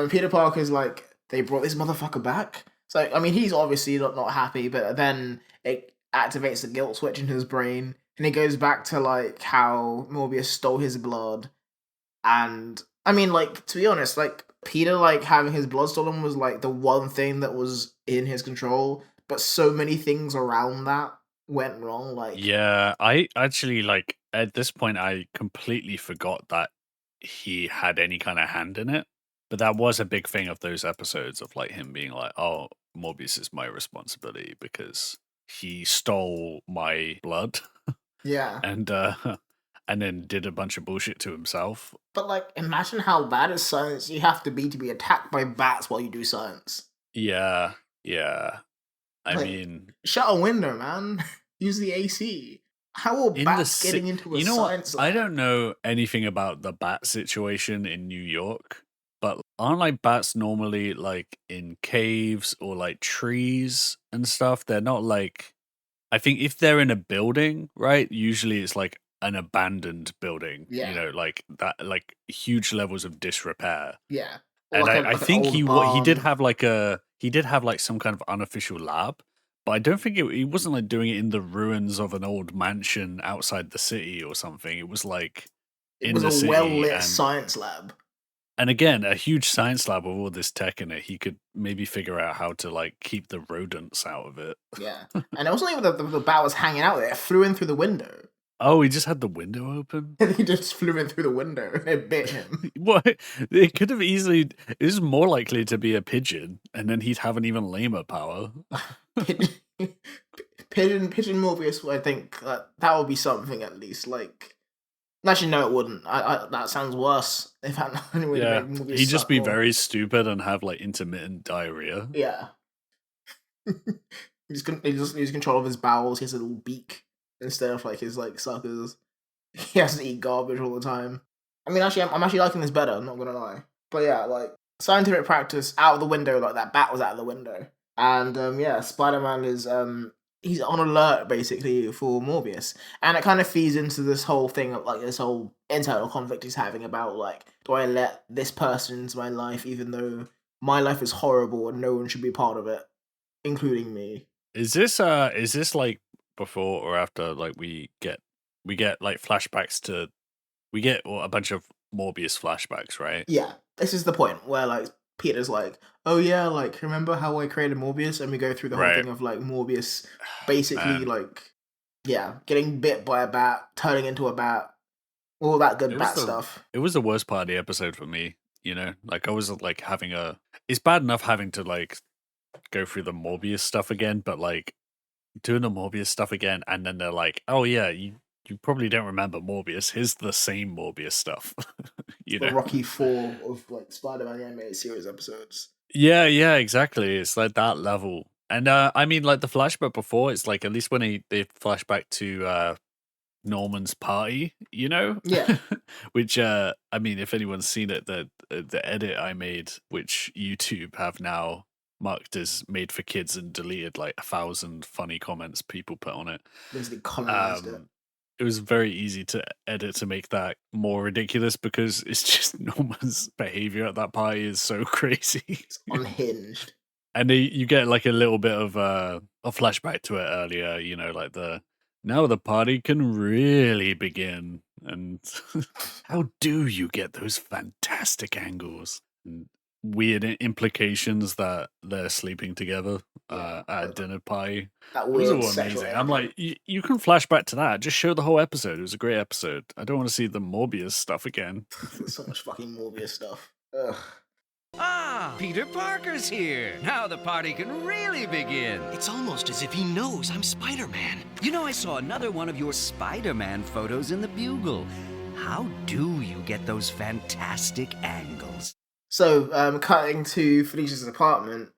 Peter Parker's like, they brought this motherfucker back? So, I mean, he's obviously not happy, but then it activates the guilt switch in his brain, and he goes back to, like, how Morbius stole his blood. And, I mean, like, to be honest, like, Peter, like, having his blood stolen was, like, the one thing that was in his control, but so many things around that went wrong, like... Yeah, I actually, like, at this point, I completely forgot that he had any kind of hand in it, but that was a big thing of those episodes of, like, him being like, oh, Morbius is my responsibility because he stole my blood. Yeah. And then did a bunch of bullshit to himself. But, like, imagine how bad is science you have to be attacked by bats while you do science. Yeah. I mean... Shut a window, man. Use the AC. How are in bats getting into a you know what? science I lab? don't know anything about the bat situation in New York, but aren't like bats normally like in caves or like trees and stuff? They're not like, I think if they're in a building, right? Usually it's like an abandoned building, Yeah. like that, like huge levels of disrepair. Yeah. Or And like, I like an think old he did barn. have like some kind of unofficial lab, but I don't think he wasn't like doing it in the ruins of an old mansion outside the city or something. It was like It in was the a city, well-lit science lab. and again, a huge science lab with all this tech in it. He could maybe figure out how to like keep the rodents out of it. Yeah. And it wasn't even that the bat was hanging out there. It flew in through the window. Oh, he just had the window open. And he just flew in through the window and it bit him. What? It could have easily. It was more likely to be a pigeon, and then he'd have an even lamer power. Pigeon Morbius, I think that would be something at least. Like, actually, no, it wouldn't. That sounds worse. If had any way Yeah, to make Morbius he'd just suck be more. very stupid and have like intermittent diarrhea. Yeah. He's control of his bowels. He has a little beak instead of like his like suckers. He has to eat garbage all the time. I mean, actually, I'm actually liking this better. I'm not gonna lie. But yeah, like scientific practice out of the window. Like that bat was out of the window. And yeah, Spider-Man is he's on alert basically for Morbius, and it kind of feeds into this whole thing of like this whole internal conflict he's having about like, do I let this person into my life even though my life is horrible and no one should be part of it, including me? Is this like before or after like we get like flashbacks to a bunch of Morbius flashbacks, right? Yeah, this is the point where like Peter's like, oh yeah, like remember how I created Morbius, and we go through the whole Right. thing of like Morbius basically Man. like, yeah, getting bit by a bat, turning into a bat, all that good It was bat stuff. It was the worst part of the episode for me, you know? Like I was like having it's bad enough having to like go through the Morbius stuff again, but like doing the Morbius stuff again, and then they're like, oh yeah, you probably don't remember Morbius. Here's the same Morbius stuff. You The know? Rocky 4 of like Spider-Man animated series episodes. Yeah, exactly. It's like that level. And I mean like the flashback before, it's like at least when they flash back to Norman's party, you know? Yeah. Which I mean if anyone's seen it, the edit I made, which YouTube have now marked as made for kids and deleted like 1,000 funny comments people put on it. Basically colonized it. It was very easy to edit to make that more ridiculous because it's just Norman's behavior at that party is so crazy. It's unhinged. And you get like a little bit of a flashback to it earlier, you know, like now the party can really begin. And how do you get those fantastic angles and weird implications that they're sleeping together at a dinner party? That It was weird all sexual amazing. I'm like, you can flash back to that. Just show the whole episode. It was a great episode. I don't want to see the Morbius stuff again. There's so much fucking Morbius stuff. Ugh. Ah, Peter Parker's here. Now the party can really begin. It's almost as if he knows I'm Spider-Man. You know, I saw another one of your Spider-Man photos in the Bugle. How do you get those fantastic angles? So, cutting to Felicia's apartment.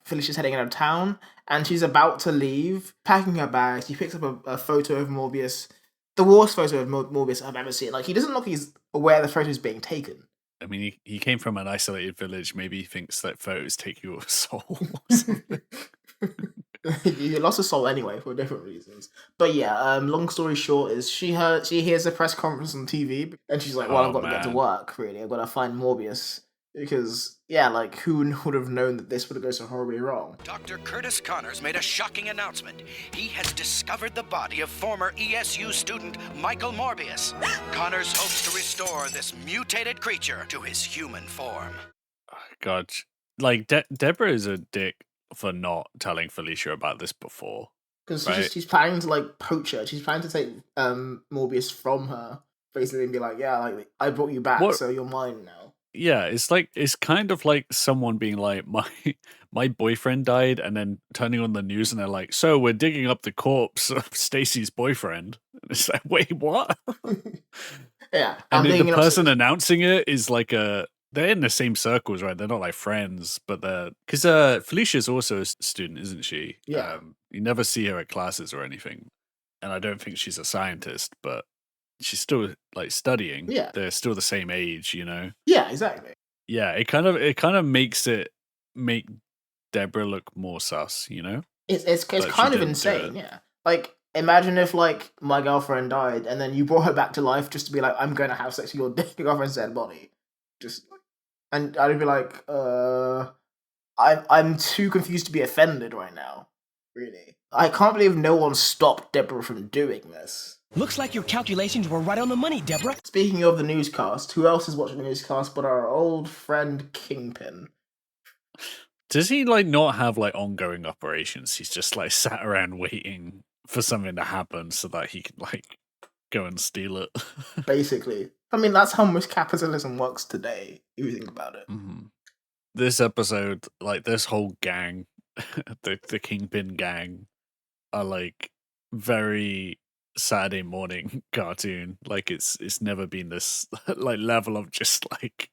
Felicia's heading out of town, and she's about to leave, packing her bags. She picks up a photo of Morbius, the worst photo of Morbius I've ever seen. Like, he doesn't look like he's aware the photo's being taken. I mean, he came from an isolated village. Maybe he thinks that photos take your soul or something. He lost his soul anyway for different reasons. But yeah, long story short is she hears a press conference on TV, and she's like, well, I've got to get to work, really. I've got to find Morbius. Because, yeah, like, who would have known that this would have gone so horribly wrong? Dr. Curtis Connors made a shocking announcement. He has discovered the body of former ESU student Michael Morbius. Connors hopes to restore this mutated creature to his human form. God, like, Deborah is a dick for not telling Felicia about this before. Because right? she's planning to, like, poach her. She's planning to take Morbius from her, basically, and be like, yeah, like, I brought you back, so you're mine now. Yeah, it's kind of like someone being like, my boyfriend died, and then turning on the news and they're like, so we're digging up the corpse of Stacy's boyfriend. And it's like, wait, what? Yeah. And the person announcing it is like they're in the same circles, right? They're not like friends, but because Felicia's also a student, isn't she? Yeah. You never see her at classes or anything. and I don't think she's a scientist, but she's still like studying. Yeah. They're still the same age, you know? Yeah, exactly. Yeah, it kind of make Deborah look more sus, you know? It's But she kind of didn't do insane, it. yeah. Like, imagine if, like, my girlfriend died, and then you brought her back to life just to be like, I'm going to have sex with your girlfriend's dead body. And I'd be like, I'm too confused to be offended right now, really. I can't believe no one stopped Deborah from doing this. Looks like your calculations were right on the money, Deborah. Speaking of the newscast, who else is watching the newscast but our old friend Kingpin? Does he like not have like ongoing operations? He's just like sat around waiting for something to happen so that he can like go and steal it. Basically. I mean, that's how most capitalism works today, if you think about it. Mm-hmm. This episode, like this whole gang, the Kingpin gang, are like very Saturday morning cartoon. Like it's never been this like level of just like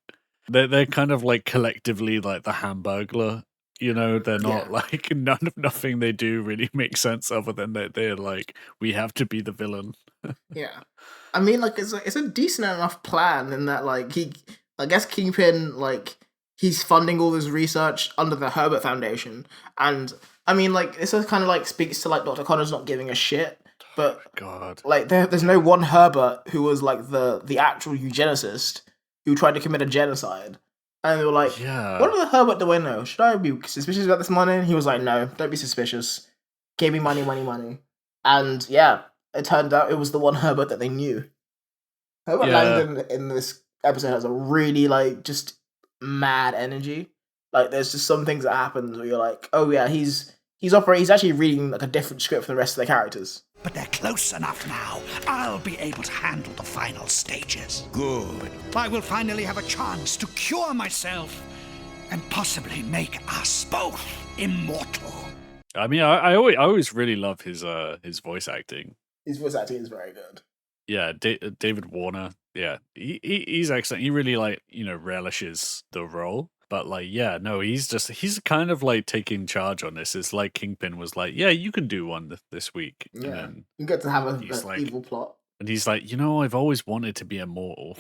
they're kind of like collectively like the Hamburglar. You know, they're not like nothing they do really makes sense other than that they're like, we have to be the villain. Yeah. I mean, like, it's a decent enough plan in that, like, I guess Kingpin, like, he's funding all this research under the Herbert Foundation, and, I mean, like, this kind of, like, speaks to, like, Dr. Connor's not giving a shit, but, God, like, there's no one Herbert who was, like, the actual eugenicist who tried to commit a genocide, and they were like, what other Herbert do I know? Should I be suspicious about this money? And he was like, no, don't be suspicious. Gave me money. And, yeah, it turned out it was the one Herbert that they knew. Herbert Langdon in this episode has a really, like, just mad energy. Like, there's just some things that happen where you're like, oh yeah, he's actually reading like a different script from the rest of the characters. But they're close enough now. I'll be able to handle the final stages. Good. I will finally have a chance to cure myself and possibly make us both immortal. I mean, I always really love his voice acting. His voice acting is very good. Yeah, David Warner. Yeah, he's excellent. He really like relishes the role. But like, yeah, no, he's kind of like taking charge on this. It's like Kingpin was like, yeah, you can do one this week. Yeah, and you get to have an like, evil plot. And he's like, I've always wanted to be immortal.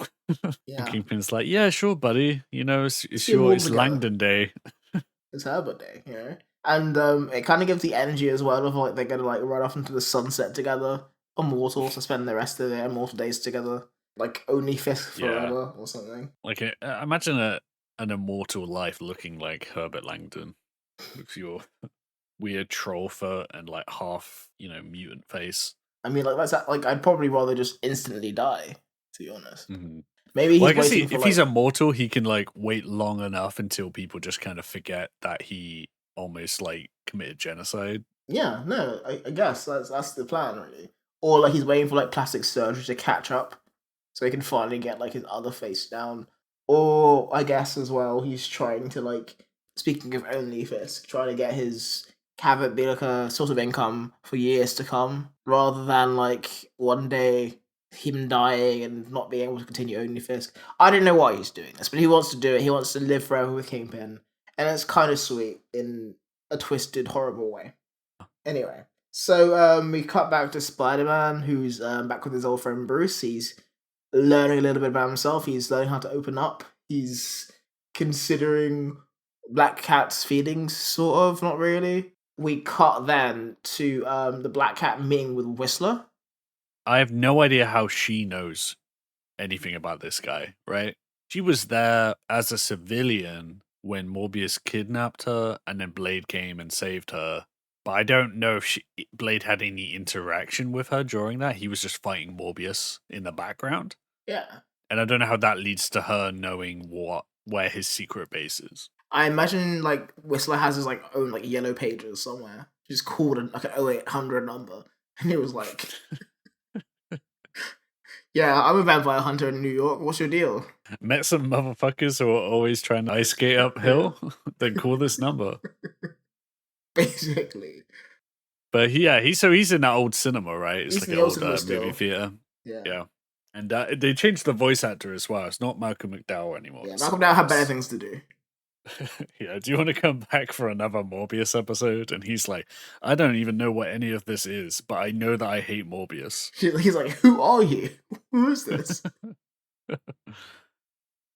Yeah. And Kingpin's like, yeah, sure, buddy. It's Langdon Day. It's Herbert Day, you know? And it kind of gives the energy as well of like they're going to like run off into the sunset together, immortal, to spend the rest of their immortal days together. Like only fist forever or something. Like, imagine an immortal life looking like Herbert Langdon with your weird troll fur and like half, mutant face. I mean, like I'd probably rather just instantly die, to be honest. Mm-hmm. Maybe he's waiting if he's immortal, he can like wait long enough until people just kind of forget that he almost like committed genocide. Yeah, no, I guess that's the plan, really. Or like he's waiting for like plastic surgery to catch up, so he can finally get like his other face down. Or I guess as well, he's trying to like, speaking of only Fisk, trying to get his Cabot be like a sort of income for years to come, rather than like one day him dying and not being able to continue only Fisk. I don't know why he's doing this, but he wants to do it. He wants to live forever with Kingpin, and it's kind of sweet in a twisted, horrible way. Anyway, so we cut back to Spider-Man, who's back with his old friend Bruce. He's learning a little bit about himself. He's learning how to open up. He's considering Black Cat's feelings, sort of, not really. We cut then to the Black Cat meeting with Whistler. I have no idea how she knows anything about this guy, right? She was there as a civilian when Morbius kidnapped her, and then Blade came and saved her. But I don't know if Blade had any interaction with her during that. He was just fighting Morbius in the background. Yeah. And I don't know how that leads to her knowing where his secret base is. I imagine like Whistler has his like own like yellow pages somewhere. He's called like an 0800 number, and he was like, "Yeah, I'm a vampire hunter in New York. What's your deal?" Met some motherfuckers who are always trying to ice skate uphill. Then call this number. Basically. But he's in that old cinema, right? It's He's like an old movie theater. Yeah. And they changed the voice actor as well. It's not Malcolm McDowell anymore. Yeah, Malcolm McDowell had better things to do. Yeah, do you want to come back for another Morbius episode? And he's like, I don't even know what any of this is, but I know that I hate Morbius. He's like, who are you? Who is this?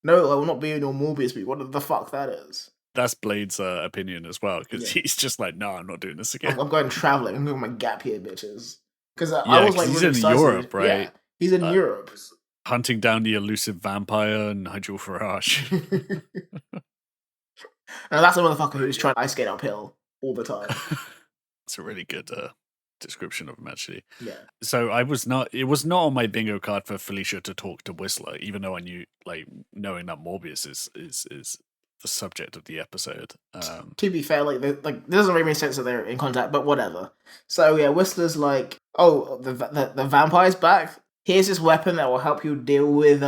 No, I will not be in your Morbius movie. What the fuck that is? That's Blade's opinion as well, because he's just like, no, I'm not doing this again. I'm going traveling. I'm doing my gap here, bitches. Because I was like, he's really in excited. Europe, right? Yeah, he's in Europe. Hunting down the elusive vampire, Nigel Farage. And that's a motherfucker who's trying to ice skate uphill all the time. It's a really good description of him, actually. Yeah. So it was not on my bingo card for Felicia to talk to Whistler, even though I knew, like, knowing that Morbius is the subject of the episode. To be fair, like it doesn't really make sense that they're in contact, but whatever. So yeah, Whistler's like, oh, the vampire's back. Here's this weapon that will help you deal with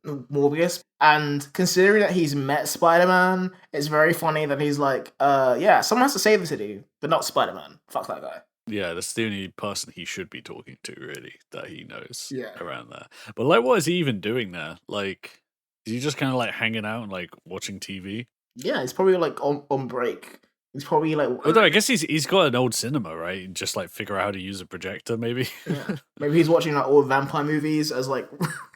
Morbius. And considering that he's met Spider-Man, it's very funny that he's like, yeah, someone has to save the city, but not Spider-Man. Fuck that guy. Yeah, that's the only person he should be talking to, really, that he knows around there. But like, what is he even doing there? Like, is he just kind of like hanging out and like watching TV? Yeah, he's probably like on break. He's probably like. Although I guess he's got an old cinema, right? And just like figure out how to use a projector, maybe. Yeah. Maybe he's watching like all vampire movies as like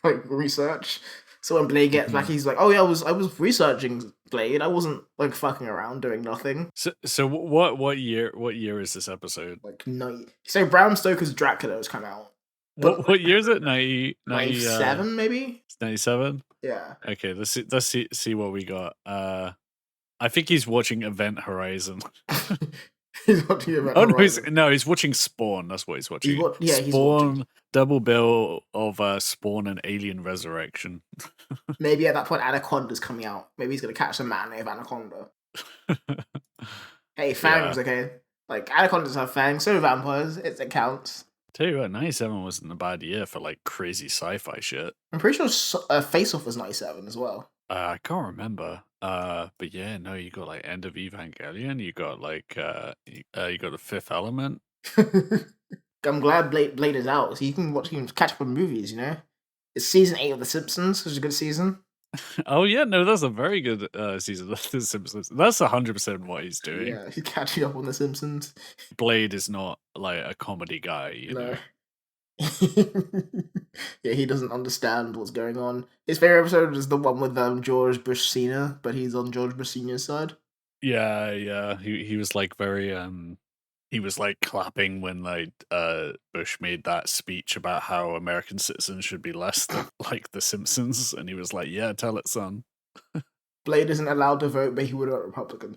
like research. So when Blade gets back, he's like, "Oh yeah, I was researching Blade. I wasn't like fucking around doing nothing." So what year is this episode? Like so Bram Stoker's Dracula has come out. What year is it? 97 maybe. It's 97. Yeah. Okay, let's see what we got. I think he's watching Event Horizon. He's watching Event Horizon. He's watching Spawn. That's what he's watching. He's Spawn, double bill of Spawn and Alien Resurrection. Maybe at that point Anaconda's coming out. Maybe he's gonna catch the man of Anaconda. Hey, fangs, okay? Like Anacondas have fangs, so do vampires. It counts. Tell you what, 97 wasn't a bad year for like crazy sci-fi shit. I'm pretty sure Face Off was 97 as well. I can't remember. But yeah, no, you got like End of Evangelion. You got like you got The Fifth Element. I'm glad Blade is out, so you can catch up on movies. You know, it's season 8 of The Simpsons, which is a good season. Oh yeah, no, that's a very good season of The Simpsons. That's 100% what he's doing. Yeah, he's catching up on The Simpsons. Blade is not like a comedy guy, you know. Yeah, he doesn't understand what's going on. His favorite episode is the one with George Bush Sr., but he's on George Bush Sr.'s side. Yeah. He was like very he was like clapping when like Bush made that speech about how American citizens should be less than like The Simpsons, and he was like, "Yeah, tell it, son." Blade isn't allowed to vote, but he would vote Republican.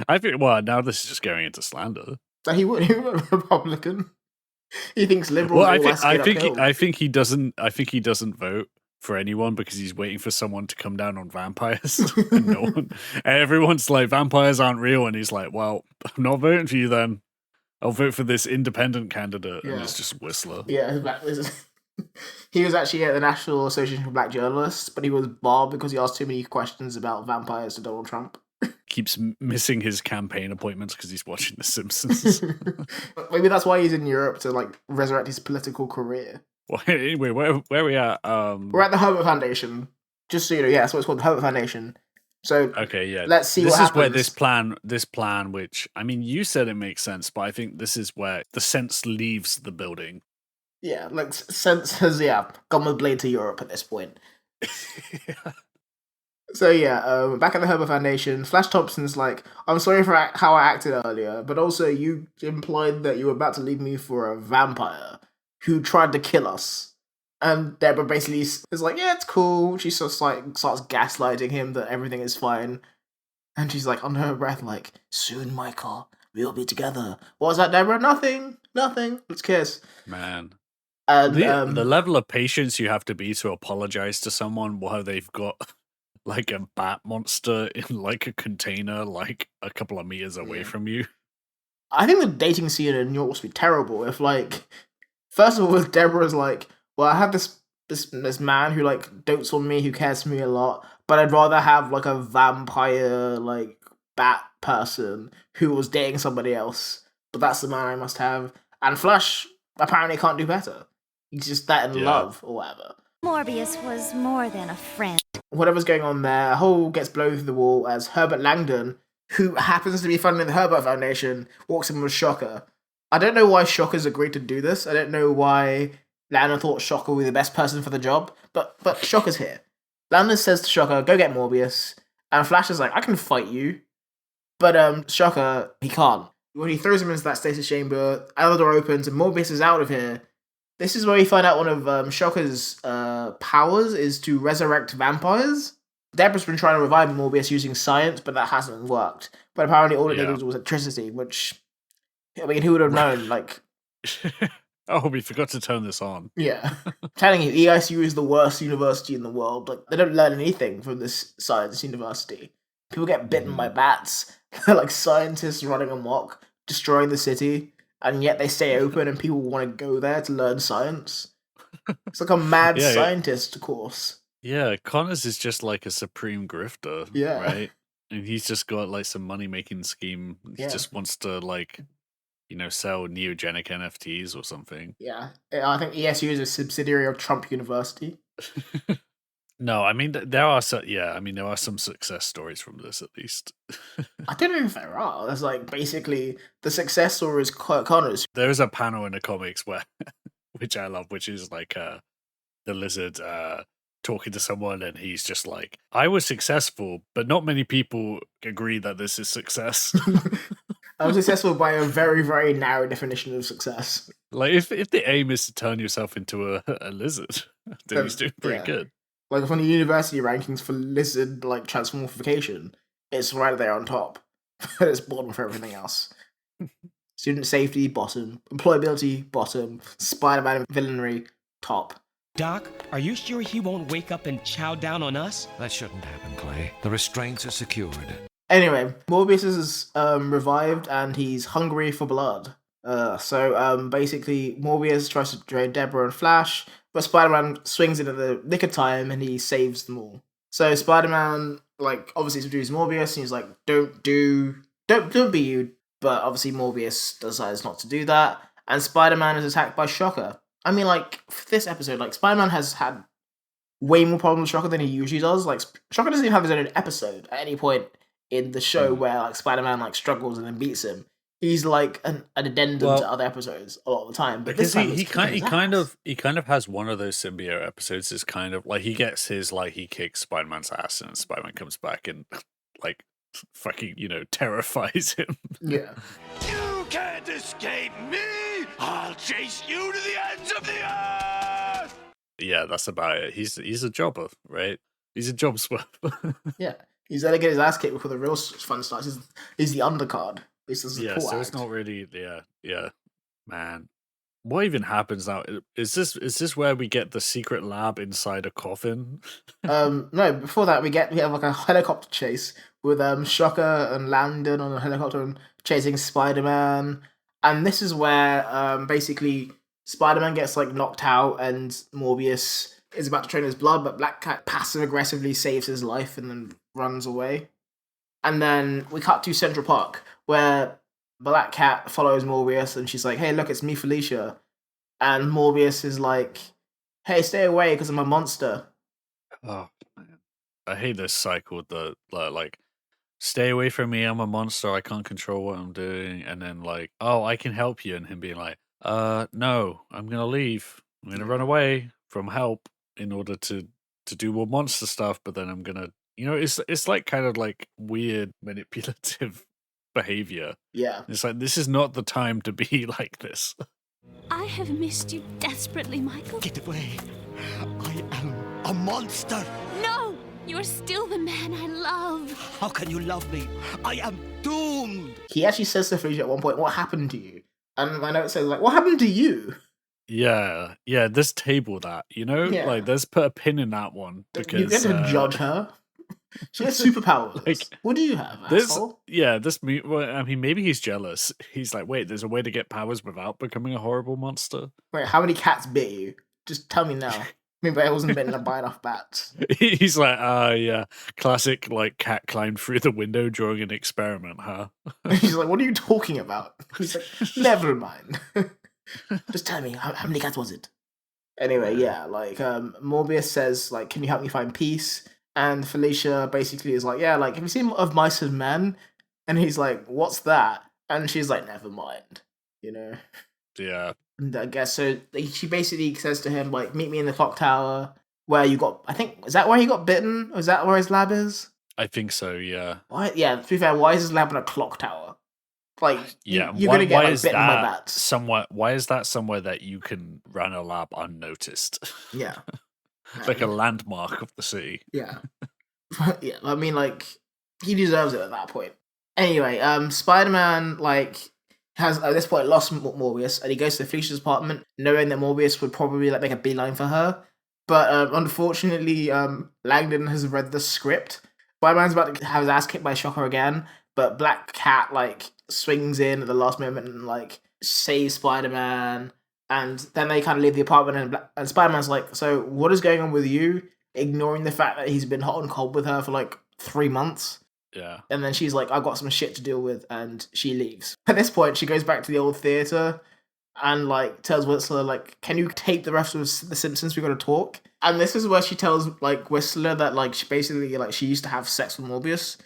I think. Well, now this is just going into slander. So he would vote Republican. He thinks liberals. Well, I think he doesn't. I think he doesn't vote for anyone because he's waiting for someone to come down on vampires. And everyone's like, vampires aren't real, and he's like, well, I'm not voting for you then. I'll vote for this independent candidate, and it's just Whistler. Yeah, he was actually at the National Association of Black Journalists, but he was barred because he asked too many questions about vampires to Donald Trump. Keeps missing his campaign appointments because he's watching The Simpsons. Maybe that's why he's in Europe, to like resurrect his political career. Well, anyway, where are we at? We're at the Herbert Foundation. Just so you know, yeah, that's what it's called, the Herbert Foundation. So okay, yeah. Let's see what happens. This is where this plan, which I mean, you said it makes sense, but I think this is where the sense leaves the building. Yeah, like sense has gone with Blade to Europe at this point. Yeah. So yeah, back at the Herbert Foundation, Flash Thompson's like, I'm sorry for how I acted earlier, but also you implied that you were about to leave me for a vampire who tried to kill us. And Deborah basically is like, yeah, it's cool. She starts gaslighting him that everything is fine. And she's like, under her breath, like, soon, Michael, we'll be together. What was that, Deborah? Nothing. Let's kiss. Man. And the level of patience you have to be to apologize to someone while they've got like a bat monster in like a container like a couple of meters away from you. I think the dating scene in New York must be terrible if like, first of all, Deborah's like, well, I have this man who like dotes on me, who cares for me a lot, but I'd rather have like a vampire like bat person who was dating somebody else. But that's the man I must have. And Flash apparently can't do better. He's just that in love or whatever. Morbius was more than a friend. whatever's going on there, a hole gets blown through the wall as Herbert Langdon, who happens to be funding the Herbert Foundation, walks in with Shocker. I don't know why Shocker's agreed to do this. I don't know why Landon thought Shocker would be the best person for the job, but Shocker's here. Landon says to Shocker, go get Morbius, and Flash is like, I can fight you. But Shocker, he can't. When he throws him into that stasis chamber, another door opens and Morbius is out of here. This is where we find out one of Shocker's powers is to resurrect vampires. Deborah's been trying to revive Morbius using science, but that hasn't worked. But apparently all it needed was electricity, which, I mean, who would have known? Like, oh, we forgot to turn this on. Yeah. I'm telling you, ESU is the worst university in the world. Like, they don't learn anything from this science university. People get bitten by bats. They're like scientists running amok, destroying the city, and yet they stay open and people want to go there to learn science. It's like a mad scientist course. Yeah, Connors is just like a supreme grifter, right? And he's just got like some money-making scheme. He just wants to like, sell neogenic NFTs or something. Yeah, I think ESU is a subsidiary of Trump University. No, I mean there are some success stories from this at least. I don't know if there are. There's like basically the success story is Connors. There is a panel in the comics where, which I love, which is like the lizard talking to someone, and he's just like, "I was successful, but not many people agree that this is success." I'm successful by a very, very narrow definition of success. Like if the aim is to turn yourself into a lizard, then he's doing pretty good. Like on the university rankings for lizard like transmorphication, it's right there on top. But it's bottom for everything else. Student safety, bottom. Employability, bottom. Spider-Man villainy, top. Doc, are you sure he won't wake up and chow down on us? That shouldn't happen, Clay. The restraints are secured. Anyway, Morbius is revived and he's hungry for blood. So basically, Morbius tries to drain Deborah and Flash, but Spider-Man swings in at the nick of time and he saves them all. So Spider-Man, like, obviously subdues Morbius and he's like, don't be you. But obviously Morbius decides not to do that, and Spider-Man is attacked by Shocker. I mean, like, for this episode, like, Spider-Man has had way more problems with Shocker than he usually does. Like, Shocker doesn't even have his own episode at any point in the show where, like, Spider-Man, like, struggles and then beats him. He's like an addendum to other episodes a lot of the time. But because this time he kind of has one of those symbiote episodes. Is kind of like he gets his like he kicks Spider-Man's ass and Spider-Man comes back and like fucking terrifies him. Yeah. You can't escape me! I'll chase you to the ends of the earth! Yeah, that's about it. He's a jobber, right? He's a job swapper. Yeah. He's there to get his ass kicked before the real fun starts. He's the undercard. Yeah, so it's not really man. What even happens now? Is this where we get the secret lab inside a coffin? No, before that we have like a helicopter chase with Shocker and Landon on a helicopter and chasing Spider-Man. And this is where basically Spider-Man gets like knocked out and Morbius is about to drain his blood, but Black Cat passive aggressively saves his life and then runs away. And then we cut to Central Park, where Black Cat follows Morbius, and she's like, "Hey, look, it's me, Felicia." And Morbius is like, "Hey, stay away, because I'm a monster." Oh man, I hate this cycle. The like, stay away from me. I'm a monster. I can't control what I'm doing. And then like, oh, I can help you, and him being like, no, I'm gonna leave. I'm gonna run away from help in order to do more monster stuff. But then I'm gonna. It's like kind of like weird manipulative behavior. Yeah. It's like, this is not the time to be like this. I have missed you desperately, Michael. Get away. I am a monster. No! You're still the man I love. How can you love me? I am doomed. He actually says to Felicia at one point, "What happened to you?" And my note says, like, "What happened to you?" Yeah, let's table that, like let's put a pin in that one because you get to judge her. She has superpowers. Like, what do you have, asshole? I mean, maybe he's jealous. He's like, wait, there's a way to get powers without becoming a horrible monster? Wait, how many cats bit you? Just tell me now. Maybe I wasn't bitten by enough bats. He's like, yeah, classic, like, cat climbed through the window during an experiment, huh? She's like, what are you talking about? He's like, never mind. Just tell me, how many cats was it? Anyway, yeah, like, Morbius says, like, can you help me find peace? And Felicia basically is like, yeah, like, have you seen Of Mice and Men? And he's like, what's that? And she's like, never mind, you know? Yeah. And I guess so. She basically says to him, like, meet me in the clock tower where you got, I think, is that where he got bitten? Or is that where his lab is? I think so, yeah. Why? Yeah, to be fair, why is his lab in a clock tower? Like, Yeah, you're going to get, like, bitten by that bats. why is that somewhere that you can run a lab unnoticed? Yeah. Like a landmark of the city. Yeah. Yeah, I mean, like, he deserves it at that point. Anyway, Spider-Man, like, has at this point lost Morbius, and he goes to Felicia's apartment, knowing that Morbius would probably like make a beeline for her. But unfortunately, Langdon has read the script. Spider-Man's about to have his ass kicked by Shocker again, but Black Cat like swings in at the last moment and like saves Spider-Man. And then they kind of leave the apartment, and Spider-Man's like, "So what is going on with you?" Ignoring the fact that he's been hot and cold with her for like 3 months. Yeah. And then she's like, I've got some shit to deal with, and she leaves. At this point, she goes back to the old theatre and, like, tells Whistler, like, can you tape the rest of The Simpsons? We gotta talk. And this is where she tells, like, Whistler that, like, she basically, like, she used to have sex with Morbius.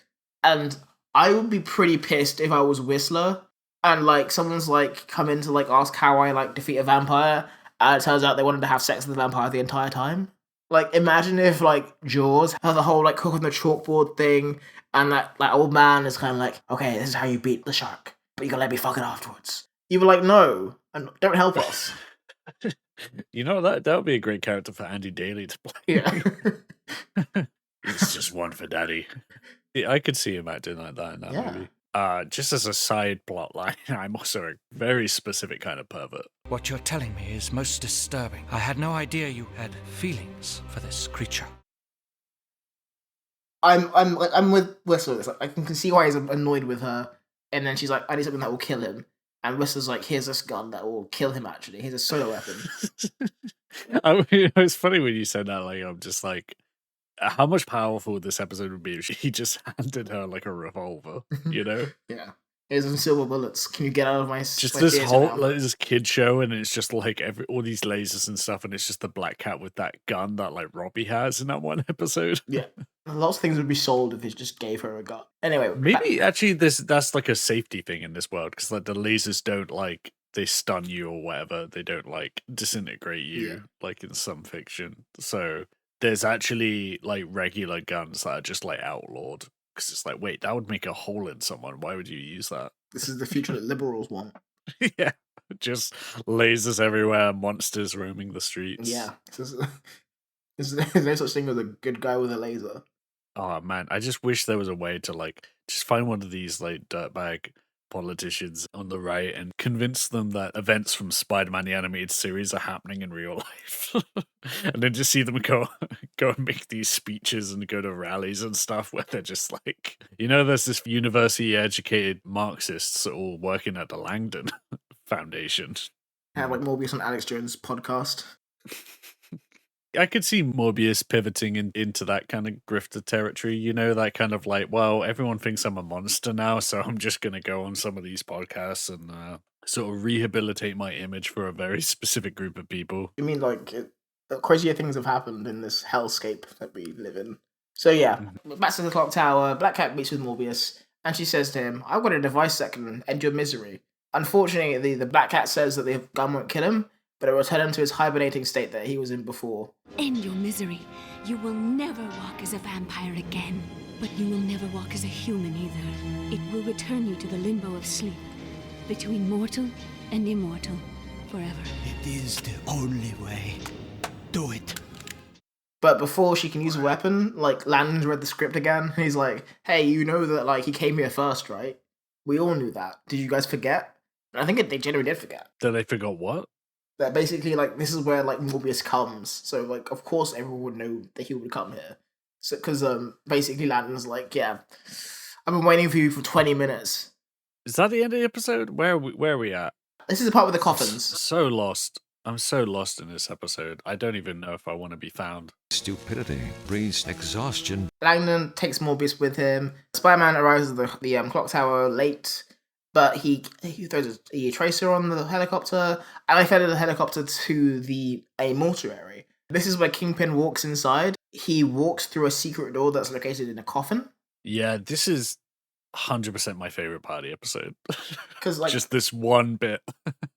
And I would be pretty pissed if I was Whistler and, like, someone's, like, come in to, like, ask how I, like, defeat a vampire, and it turns out they wanted to have sex with the vampire the entire time. Like, imagine if, like, Jaws had the whole, like, cook on the chalkboard thing, and that, like, old man is kind of like, okay, this is how you beat the shark, but you gotta let me fuck it afterwards. You were like, no, and don't help us. You know, that would be a great character for Andy Daly to play. Yeah. It's just one for daddy. Yeah, I could see him acting like that in that movie. Just as a side plot line, I'm also a very specific kind of pervert. What you're telling me is most disturbing. I had no idea you had feelings for this creature. I'm with Whistler. I can see why he's annoyed with her, and then she's like, I need something that will kill him. And Whistler's like, here's this gun that will kill him, actually. Here's a solar weapon. I mean, it's funny when you said that, like, I'm just like, how much powerful this episode would be if he just handed her, like, a revolver, you know? Yeah. Here's some silver bullets. Can you get out of my Just my this theater whole, now? like, this kid show, and it's just, like, all these lasers and stuff, and it's just the Black Cat with that gun that, like, Robbie has in that one episode. Yeah. Lots of things would be sold if he just gave her a gun. Anyway. Maybe, actually, that's, like, a safety thing in this world, because, like, the lasers don't, like, they stun you or whatever. They don't, like, disintegrate you, like, in some fiction. So there's actually, like, regular guns that are just, like, outlawed. Because it's like, wait, that would make a hole in someone. Why would you use that? This is the future that liberals want. Yeah. Just lasers everywhere, monsters roaming the streets. Yeah. There's no such thing as a good guy with a laser. Oh, man. I just wish there was a way to, like, just find one of these, like, dirtbag politicians on the right and convince them that events from Spider-Man the Animated Series are happening in real life. And then just see them go and make these speeches and go to rallies and stuff where they're just like, you know, there's this university-educated Marxists all working at the Langdon Foundation. Have, like, Morbius on Alex Jones' podcast. I could see Morbius pivoting into that kind of grifter territory, you know, that kind of like, well, everyone thinks I'm a monster now, so I'm just going to go on some of these podcasts and sort of rehabilitate my image for a very specific group of people. You mean, like, crazier things have happened in this hellscape that we live in. So, yeah, back to the clock tower, Black Cat meets with Morbius, and she says to him, I've got a device that can end your misery. Unfortunately, the Black Cat says that the gun won't kill him, but it will return him to his hibernating state that he was in before. End your misery. You will never walk as a vampire again. But you will never walk as a human either. It will return you to the limbo of sleep, between mortal and immortal, forever. It is the only way. Do it. But before she can use a weapon, like, Landon's read the script again, and he's like, hey, you know that, like, he came here first, right? We all knew that. Did you guys forget? And I think they genuinely did forget. Did they forgot what? That basically, like, this is where, like, Morbius comes. So, like, of course everyone would know that he would come here. So, because, basically Landon's like, yeah, I've been waiting for you for 20 minutes. Is that the end of the episode? Where are we at? This is the part with the coffins. So lost. I'm so lost in this episode. I don't even know if I want to be found. Stupidity breeds exhaustion. Langdon takes Morbius with him. Spider-Man arrives at the clock tower late, but he throws a tracer on the helicopter, and I fed the helicopter to a mortuary. This is where Kingpin walks inside, he walks through a secret door that's located in a coffin. Yeah, this is 100% my favorite party episode. Because like just this one bit.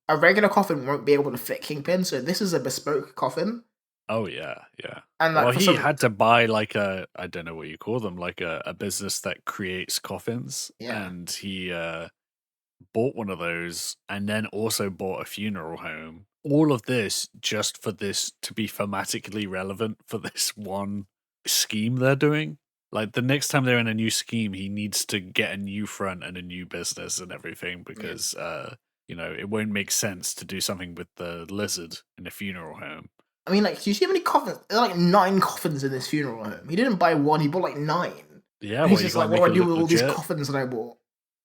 A regular coffin won't be able to fit Kingpin, so this is a bespoke coffin. Oh yeah, yeah. And like, well, he had to buy like I don't know what you call them, like a business that creates coffins. Yeah. And he bought one of those and then also bought a funeral home. All of this just for this to be thematically relevant for this one scheme they're doing. Like the next time they're in a new scheme, he needs to get a new front and a new business and everything because it won't make sense to do something with the lizard in a funeral home. I mean, like, do you see how many coffins? There are like 9 coffins in this funeral home. He didn't buy one; he bought like 9. Yeah, and he's just like, what do I do with all these coffins that I bought?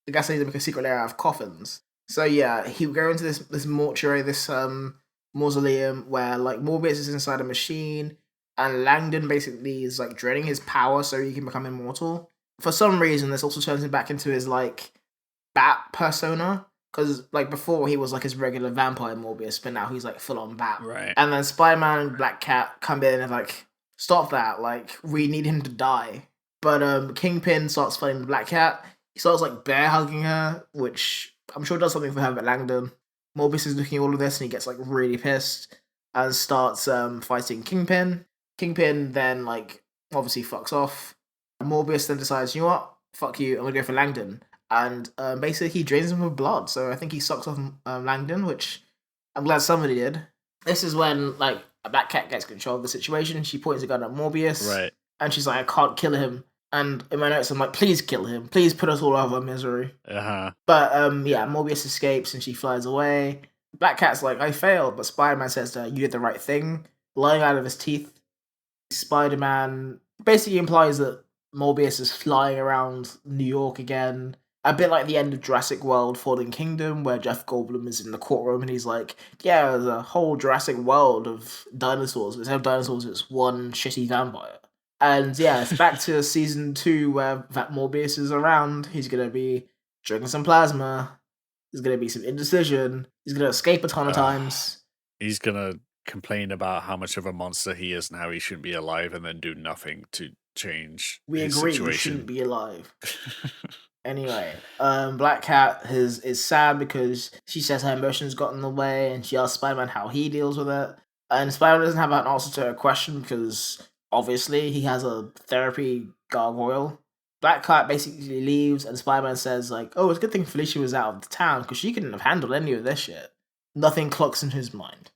I guess I need to make a secret lair out of coffins. So yeah, he would go into this mortuary, this mausoleum where like Morbius is inside a machine, and Langdon basically is like draining his power so he can become immortal. For some reason, this also turns him back into his like bat persona. Because, like, before he was, like, his regular vampire Morbius, but now he's, like, full-on bat. Right. And then Spider-Man and Black Cat come in and, like, stop that. Like, we need him to die. But Kingpin starts fighting Black Cat. He starts, like, bear-hugging her, which I'm sure does something for her, but Langdon. Morbius is looking at all of this, and he gets, like, really pissed and starts fighting Kingpin. Kingpin then, like, obviously fucks off. Morbius then decides, you know what? Fuck you, I'm gonna go for Langdon. And basically he drains him with blood, so I think he sucks off Langdon, which I'm glad somebody did. This is when, like, a Black Cat gets control of the situation. She points a gun at Morbius. Right. And she's like, I can't kill him. And in my notes, I'm like, please kill him. Please put us all out of our misery. Uh-huh. But, yeah, Morbius escapes and she flies away. Black Cat's like, I failed, but Spider-Man says to her, you did the right thing. Lying out of his teeth. Spider-Man basically implies that Morbius is flying around New York again. A bit like the end of Jurassic World Fallen Kingdom, where Jeff Goldblum is in the courtroom and he's like, yeah, there's a whole Jurassic world of dinosaurs. Instead of dinosaurs, it's one shitty vampire. And yeah, it's back to season 2 where that Morbius is around. He's going to be drinking some plasma. There's going to be some indecision. He's going to escape a ton of times. He's going to complain about how much of a monster he is and how he shouldn't be alive and then do nothing to change his We agree situation. he shouldn't be alive. Anyway, Black Cat is sad because she says her emotions got in the way and she asks Spider-Man how he deals with it. And Spider-Man doesn't have an answer to her question because obviously he has a therapy gargoyle. Black Cat basically leaves and Spider-Man says like, oh, it's a good thing Felicia was out of the town because she couldn't have handled any of this shit. Nothing clocks in his mind.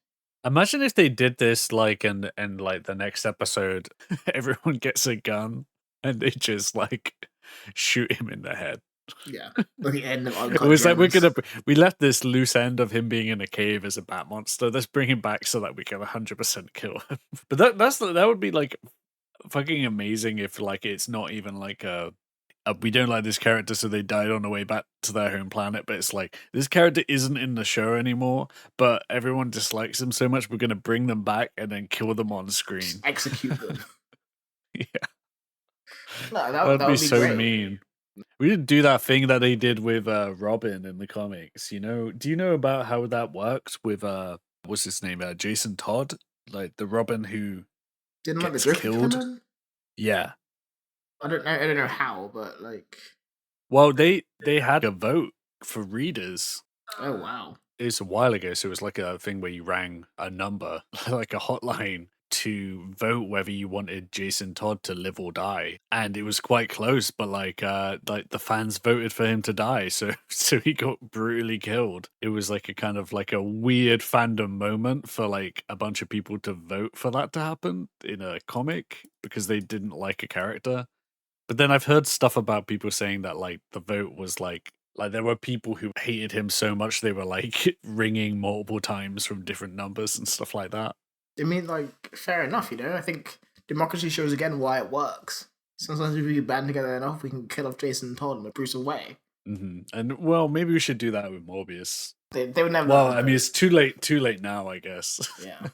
Imagine if they did this like and like the next episode everyone gets a gun and they just like shoot him in the head. Yeah. Like the end of It was like we left this loose end of him being in a cave as a bat monster. Let's bring him back so that we can 100% kill him. But that would be like fucking amazing if like it's not even like a we don't like this character so they died on the way back to their home planet, but it's like this character isn't in the show anymore, but everyone dislikes them so much we're going to bring them back and then kill them on screen. Just execute them. Yeah. No, that would be so great. mean. We didn't do that thing that they did with Robin in the comics, you know? Do you know about how that works with what's his name? Jason Todd? Like the Robin who Didn't like the gets Griffin killed? come in? Yeah. I don't know how, but like Well, they had a vote for readers. Oh wow. It's a while ago, so it was like a thing where you rang a number, like a hotline, to vote whether you wanted Jason Todd to live or die. And it was quite close, but like the fans voted for him to die, so he got brutally killed. It was like a kind of like a weird fandom moment for like a bunch of people to vote for that to happen in a comic because they didn't like a character. But then I've heard stuff about people saying that like the vote was like there were people who hated him so much they were like ringing multiple times from different numbers and stuff like that. I mean, like, fair enough, you know? I think democracy shows again why it works. Sometimes if we band together enough, we can kill off Jason Todd and Bruce away. Mm-hmm. And, well, maybe we should do that with Morbius. They would never... Well, I mean, it's too late now, I guess. Yeah.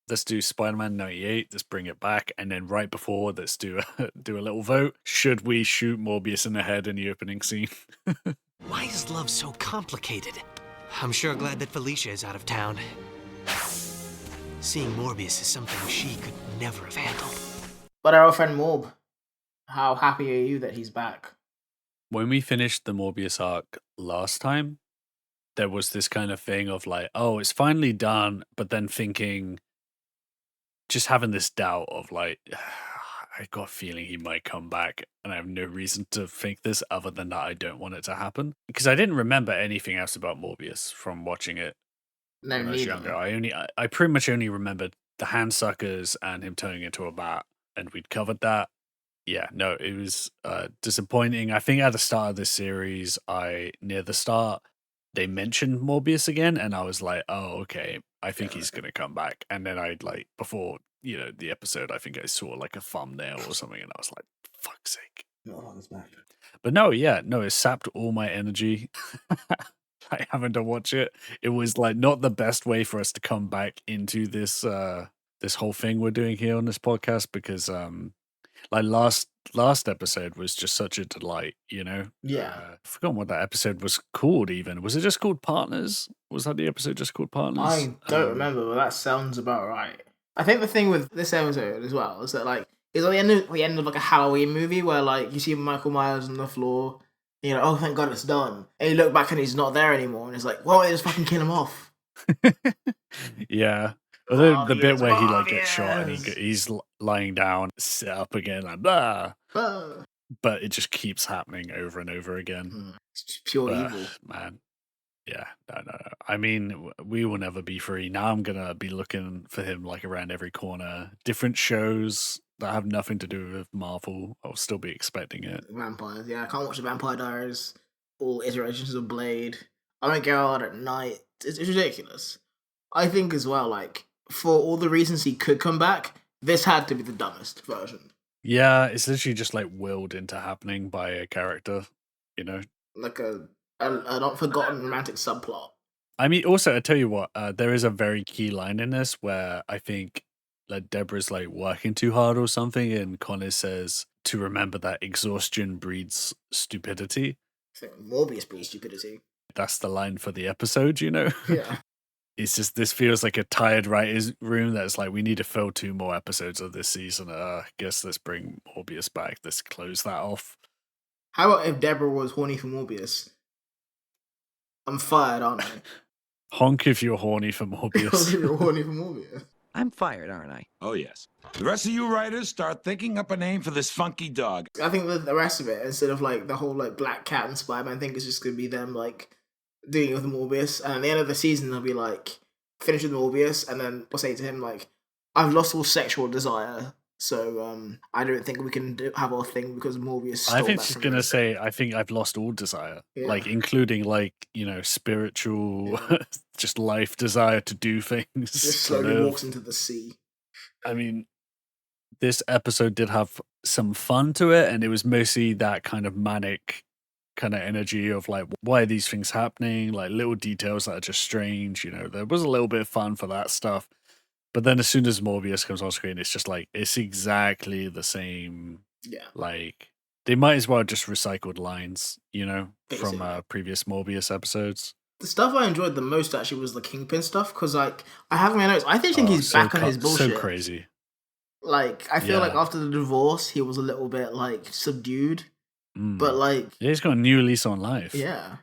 Let's do Spider-Man 98, let's bring it back, and then right before, let's do a little vote. Should we shoot Morbius in the head in the opening scene? Why is love so complicated? I'm sure glad that Felicia is out of town. Seeing Morbius is something she could never have handled. But our old friend Morb, how happy are you that he's back? When we finished the Morbius arc last time, there was this kind of thing of like, oh, it's finally done, but then thinking, just having this doubt of like, I got a feeling he might come back, and I have no reason to think this other than that I don't want it to happen. Because I didn't remember anything else about Morbius from watching it when I was younger. I pretty much only remembered the hand suckers and him turning into a bat, and we'd covered that. Yeah, no, it was disappointing. I think at the start of this series, near the start, they mentioned Morbius again, and I was like, oh, okay, I think he's going to come back. And then before, the episode, I think I saw like a thumbnail or something, and I was like, fuck's sake. But no, it sapped all my energy. Like having to watch it. It was like not the best way for us to come back into this this whole thing we're doing here on this podcast, because like last episode was just such a delight, Yeah. I've forgotten what that episode was called even. Was it just called Partners? Was that the episode just called Partners? I don't remember, but that sounds about right. I think the thing with this episode as well is that like it's like the end of like a Halloween movie where like you see Michael Myers on the floor, and you're like, oh thank God it's done. And you look back and he's not there anymore, and it's like, why don't they just fucking kill him off? Yeah. Although the bit where he like gets shot and he's lying down, sit up again, like blah. But it just keeps happening over and over again. It's just pure evil, man. Yeah, no. I mean, we will never be free. Now I'm gonna be looking for him like around every corner. Different shows that have nothing to do with Marvel, I'll still be expecting it. Vampires, yeah. I can't watch the Vampire Diaries, all iterations of Blade. I don't go out at night. It's ridiculous. I think as well, like, for all the reasons he could come back, this had to be the dumbest version. Yeah, it's literally just like willed into happening by a character, Like a not forgotten romantic subplot. I mean, also, I tell you what, there is a very key line in this where I think like Deborah's like working too hard or something, and Connor says to remember that exhaustion breeds stupidity. I think Morbius breeds stupidity. That's the line for the episode, Yeah. It's just, this feels like a tired writer's room that's like, we need to fill 2 more episodes of this season. Guess let's bring Morbius back. Let's close that off. How about if Deborah was horny for Morbius? I'm fired, aren't I? Honk if you're horny for Morbius. Honk if you're horny for Morbius. I'm fired, aren't I? Oh, yes. The rest of you writers start thinking up a name for this funky dog. I think with the rest of it, instead of like the whole like Black Cat and Spider-Man, I think it's just going to be them like doing it with Morbius. And at the end of the season, they'll be like, finish with Morbius, and then we'll say to him like, I've lost all sexual desire, so I don't think we can have our thing because Morbius stole I think that she's from going to us. say, I think I've lost all desire. Yeah. Like, including like, spiritual, just life desire to do things. Just slowly walks into the sea. I mean, this episode did have some fun to it, and it was mostly that kind of manic kind of energy of like, why are these things happening? Like little details that are just strange, There was a little bit of fun for that stuff. But then as soon as Morbius comes on screen, it's just like, it's exactly the same. Yeah. Like, they might as well just recycled lines, from Basically. previous Morbius episodes. The stuff I enjoyed the most actually was the Kingpin stuff, because like I have my notes. I think he's back on his bullshit. So crazy. Like I feel like after the divorce, he was a little bit like subdued, but like he's got a new lease on life. Yeah,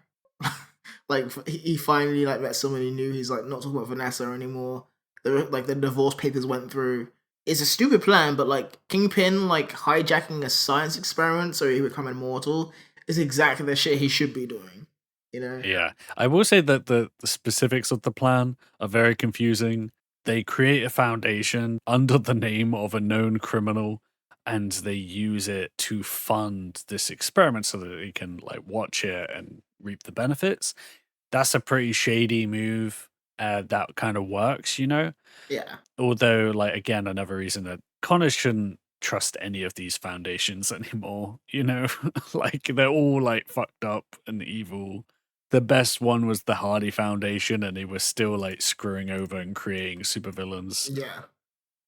like he finally like met someone he knew. He's like not talking about Vanessa anymore. The divorce papers went through. It's a stupid plan, but like Kingpin like hijacking a science experiment so he would become immortal is exactly the shit he should be doing. Yeah, I will say that the specifics of the plan are very confusing. They create a foundation under the name of a known criminal, and they use it to fund this experiment so that they can like watch it and reap the benefits. That's a pretty shady move. That kind of works, Yeah. Although, like, again, another reason that Connor shouldn't trust any of these foundations anymore. Like they're all like fucked up and evil. The best one was the Hardy Foundation, and they were still like screwing over and creating supervillains. Yeah.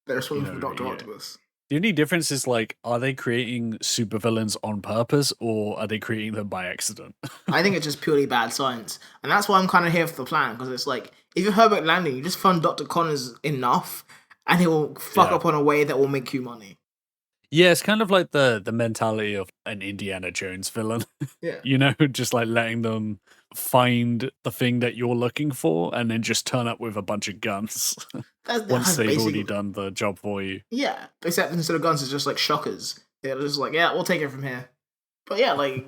They're responsible for Dr. Octopus. The only difference is like, are they creating supervillains on purpose, or are they creating them by accident? I think it's just purely bad science, and that's why I'm kind of here for the plan, because it's like if you're Herbert Landing, you just fund Dr. Connors enough, and he will fuck up on a way that will make you money. Yeah, it's kind of like the mentality of an Indiana Jones villain. Yeah. You know, just like letting them find the thing that you're looking for and then just turn up with a bunch of guns once they've already done the job for you. Yeah, except instead of guns, it's just like shockers. They're just like, yeah, we'll take it from here. But yeah, like,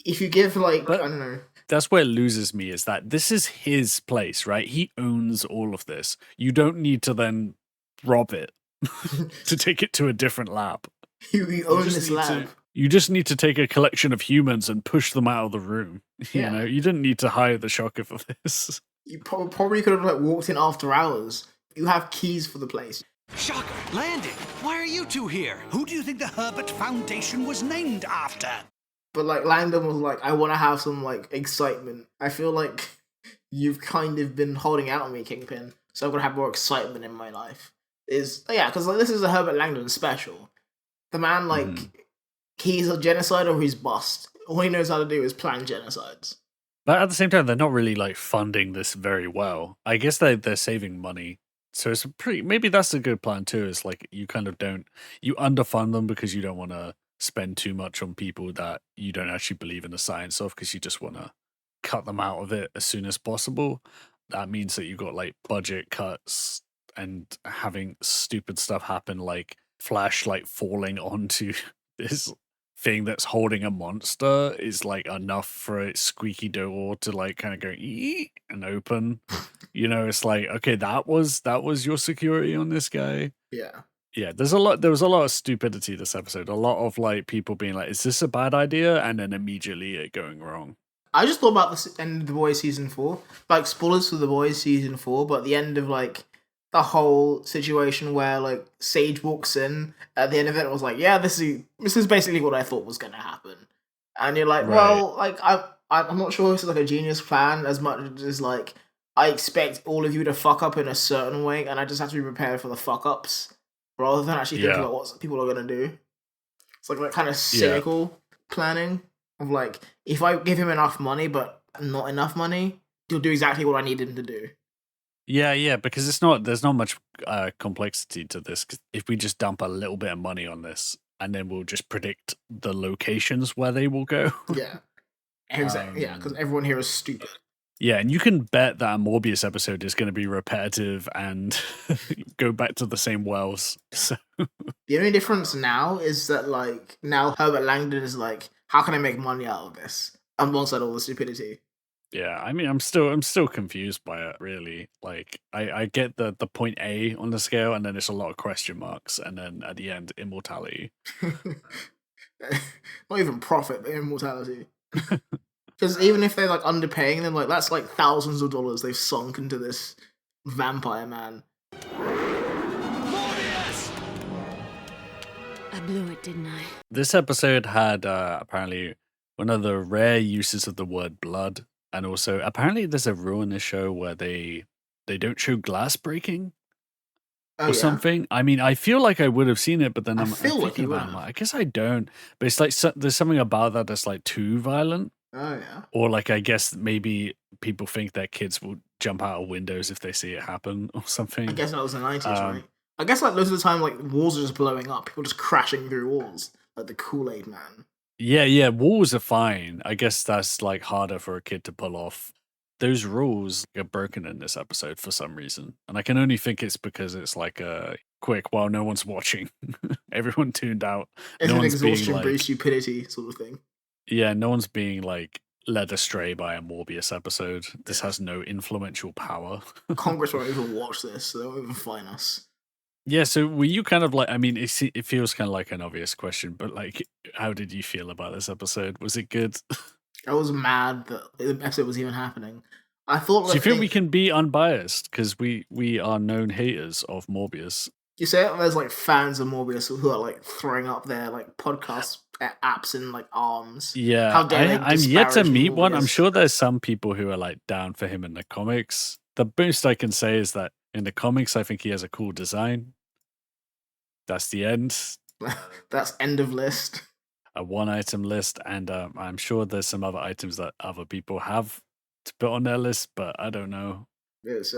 if you give, like, I don't know. That's where it loses me, is that this is his place, right? He owns all of this. You don't need to then rob it to take it to a different lab. You own this lab. You just need to take a collection of humans and push them out of the room. Yeah. You know, you didn't need to hire the shocker for this. You probably could have like walked in after hours. You have keys for the place. Shocker, Landon, why are you two here? Who do you think the Herbert Foundation was named after? But like Langdon was like, I want to have some like excitement. I feel like you've kind of been holding out on me, Kingpin. So I'm gonna have more excitement in my life. Because like this is a Herbert Langdon special. The man he's a genocide or he's bust. All he knows how to do is plan genocides. But at the same time, they're not really like funding this very well. I guess they're saving money. So it's maybe that's a good plan too, is like you kind of you underfund them because you don't want to spend too much on people that you don't actually believe in the science of, because you just want to cut them out of it as soon as possible. That means that you got like budget cuts and having stupid stuff happen, like Flash like falling onto this thing that's holding a monster is like enough for its squeaky door to like kind of go ee and open. You know, it's like, okay, that was your security on this guy. Yeah, there was a lot of stupidity this episode. A lot of like people being like, is this a bad idea? And then immediately it going wrong. I just thought about the end of The Boys season 4. Like, spoilers for The Boys season 4, but the end of like the whole situation where like Sage walks in at the end of it, was like, yeah, this is basically what I thought was gonna happen. And you're like, well, like I'm not sure this is like a genius plan as much as like I expect all of you to fuck up in a certain way, and I just have to be prepared for the fuck ups. Rather than actually thinking about what people are going to do. It's like that kind of cynical planning of like, if I give him enough money, but not enough money, he'll do exactly what I need him to do. Yeah, because there's not much complexity to this. 'Cause if we just dump a little bit of money on this, and then we'll just predict the locations where they will go. Yeah. Exactly. Because everyone here is stupid. Yeah, and you can bet that a Morbius episode is going to be repetitive and go back to the same wells. So the only difference now is that like now Herbert Langdon is like, how can I make money out of this? Alongside all the stupidity. Yeah, I mean, I'm still confused by it. Really, like I get the point A on the scale, and then it's a lot of question marks, and then at the end, immortality. Not even profit, but immortality. Because even if they're like underpaying them, like that's like thousands of dollars they've sunk into this vampire man. Morbius! I blew it, didn't I? This episode had apparently one of the rare uses of the word blood, and also apparently there's a rule in this show where they don't show glass breaking or something. I mean, I feel like I would have seen it, but then I'm thinking about it, I guess I don't. But it's like there's something about that that's like too violent. Oh, yeah. Or like, I guess maybe people think that kids will jump out of windows if they see it happen or something. I guess that was the 90s, right? I guess like most of the time, like walls are just blowing up. People just crashing through walls. Like the Kool-Aid man. Yeah, walls are fine. I guess that's like harder for a kid to pull off. Those rules are broken in this episode for some reason. And I can only think it's because it's like a quick, while no one's watching. Everyone tuned out. It's no an one's exhaustion being, breed stupidity sort of thing. Yeah, no one's being like led astray by a Morbius episode. This has no influential power. Congress won't even watch this, so they won't even fine us. Yeah, so were you kind of like, I mean, it feels kind of like an obvious question, but like, how did you feel about this episode? Was it good? I was mad that the episode was even happening. I thought. Do you think we can be unbiased? Because we are known haters of Morbius. You say there's like fans of Morbius who are like throwing up their like podcast apps in like arms. Yeah, how dare I'm yet to meet Morbius? one. I'm sure there's some people who are like down for him in the comics. The most I can say is that in the comics, I think he has a cool design. That's the end. That's end of list. A one-item list, and I'm sure there's some other items that other people have to put on their list, but I don't know.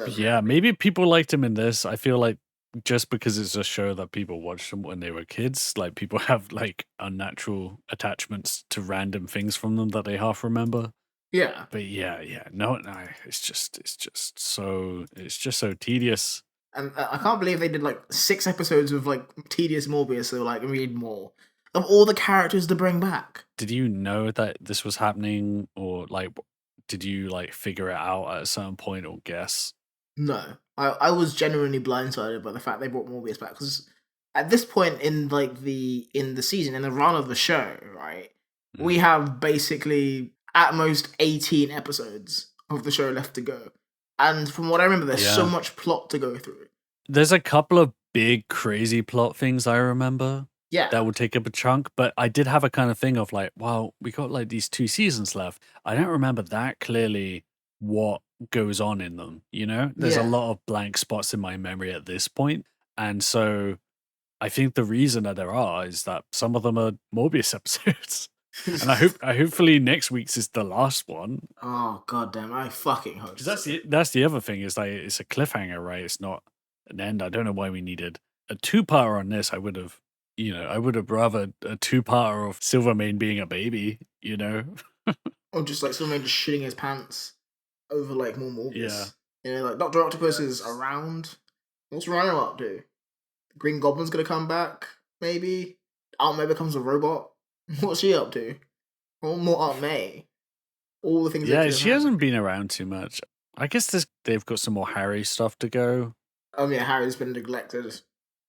Yeah, maybe people liked him in this. I feel like just because it's a show that people watched them when they were kids, like people have like unnatural attachments to random things from them that they half remember. Yeah. But no, it's just so tedious. And I can't believe they did like 6 episodes of like tedious Morbius, so like read more of all the characters to bring back. Did you know that this was happening, or like, did you like figure it out at a certain point or guess? No, I was genuinely blindsided by the fact they brought Morbius back, because at this point in like the season, in the run of the show, right, we have basically at most 18 episodes of the show left to go. And from what I remember, there's so much plot to go through. There's a couple of big crazy plot things I remember. Yeah. That would take up a chunk, but I did have a kind of thing of like, wow, we got like these 2 seasons left. I don't remember that clearly what goes on in them, you know? There's a lot of blank spots in my memory at this point. And so I think the reason that there are is that some of them are Morbius episodes. And hopefully next week's is the last one. Oh goddamn! I fucking hope. That's the other thing, is like it's a cliffhanger, right? It's not an end. I don't know why we needed a 2-parter on this. I would have rather a 2-parter of Silvermane being a baby, you know? Or just like Silvermane just shitting his pants over like more Morbius. Yeah. You know, like Dr. Octopus is around. What's Rhino up to? Green Goblin's gonna come back, maybe. Aunt May becomes a robot. What's she up to? Or more Aunt May. All the things. Yeah, she hasn't been around too much. I guess they've got some more Harry stuff to go. Yeah, Harry's been neglected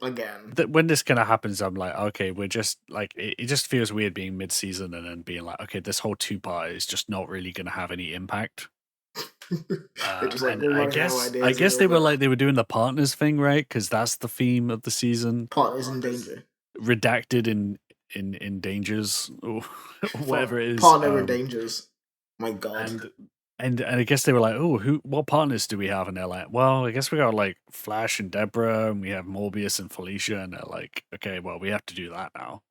again. When this kind of happens, I'm like, okay, we're just like, it just feels weird being mid-season and then being like, okay, this whole 2-part is just not really going to have any impact. Just, like, I guess they were doing the partners thing, right? Because that's the theme of the season. Partners in danger. Redacted in dangers or whatever it is. Partner in dangers. My God. And I guess they were like, oh, what partners do we have? And they're like, well, I guess we got like Flash and Deborah, and we have Morbius and Felicia, and they're like, okay, well, we have to do that now.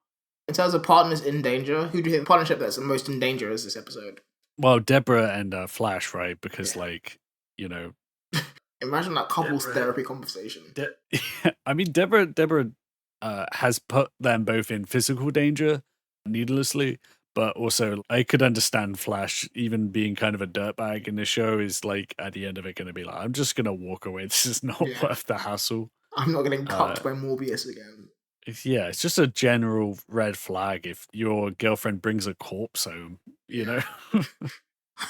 In terms of partners in danger, who do you think the partnership that's the most in danger is this episode? Well, Deborah and Flash, right? Because like, you know, imagine that couples therapy conversation. I mean, Deborah has put them both in physical danger needlessly. But also, I could understand Flash even being kind of a dirtbag in the show is like at the end of it going to be like, I'm just going to walk away. This is not worth the hassle. I'm not getting cucked by Morbius again. It's just a general red flag if your girlfriend brings a corpse home, you know?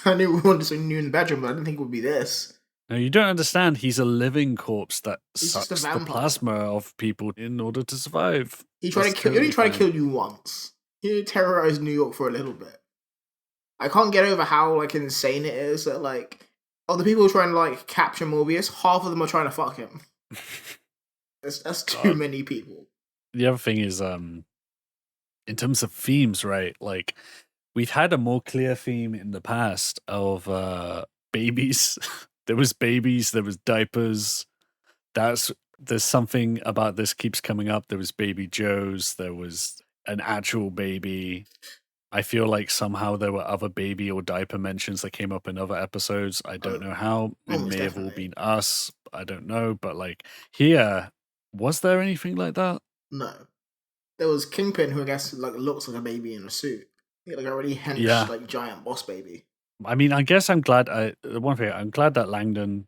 I knew we wanted something new in the bedroom, but I didn't think it would be this. No, you don't understand. He's a living corpse that He's sucks just a the vampire. plasma of people in order to survive. He only tried to kill you once. He terrorized New York for a little bit. I can't get over how like insane it is that like the people trying to like capture Morbius, half of them are trying to fuck him. That's too many people. The other thing is, in terms of themes, right? Like we've had a more clear theme in the past of babies. There was babies. There was diapers. There's something about this keeps coming up. There was Baby Joe's. There was an actual baby. I feel like somehow there were other baby or diaper mentions that came up in other episodes. I don't know how. It may have all been us. I don't know. But like here, was there anything like that? No. There was Kingpin, who I guess like looks like a baby in a suit. Like a really hench, like giant boss baby. I mean, I guess I'm glad. I'm glad that Langdon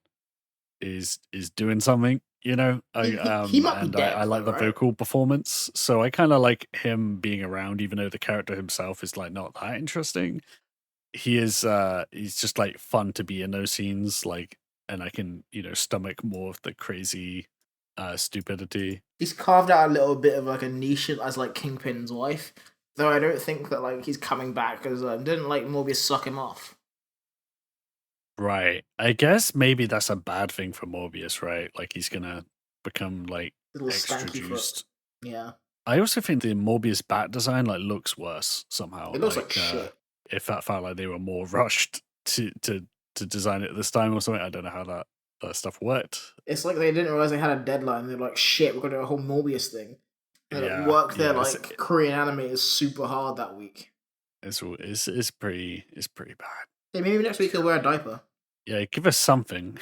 is doing something. You know, he might be dead, I like the right? vocal performance, so I kind of like him being around, even though the character himself is like not that interesting. He's just like fun to be in those scenes, like, and I can stomach more of the crazy stupidity. He's carved out a little bit of like a niche as like Kingpin's wife, though I don't think that like he's coming back because didn't like Morbius suck him off. Right. I guess maybe that's a bad thing for Morbius, right? Like he's gonna become like Little extra stanky foot. juiced. Yeah. I also think the Morbius bat design like looks worse somehow. It looks like shit. If that felt like they were more rushed to design it this time or something, I don't know how that stuff worked. It's like they didn't realize they had a deadline. They're like, shit, we're gonna do a whole Morbius thing. And it worked there like Korean animators super hard that week. It's pretty bad. Hey, maybe next week he'll wear a diaper. Yeah, give us something.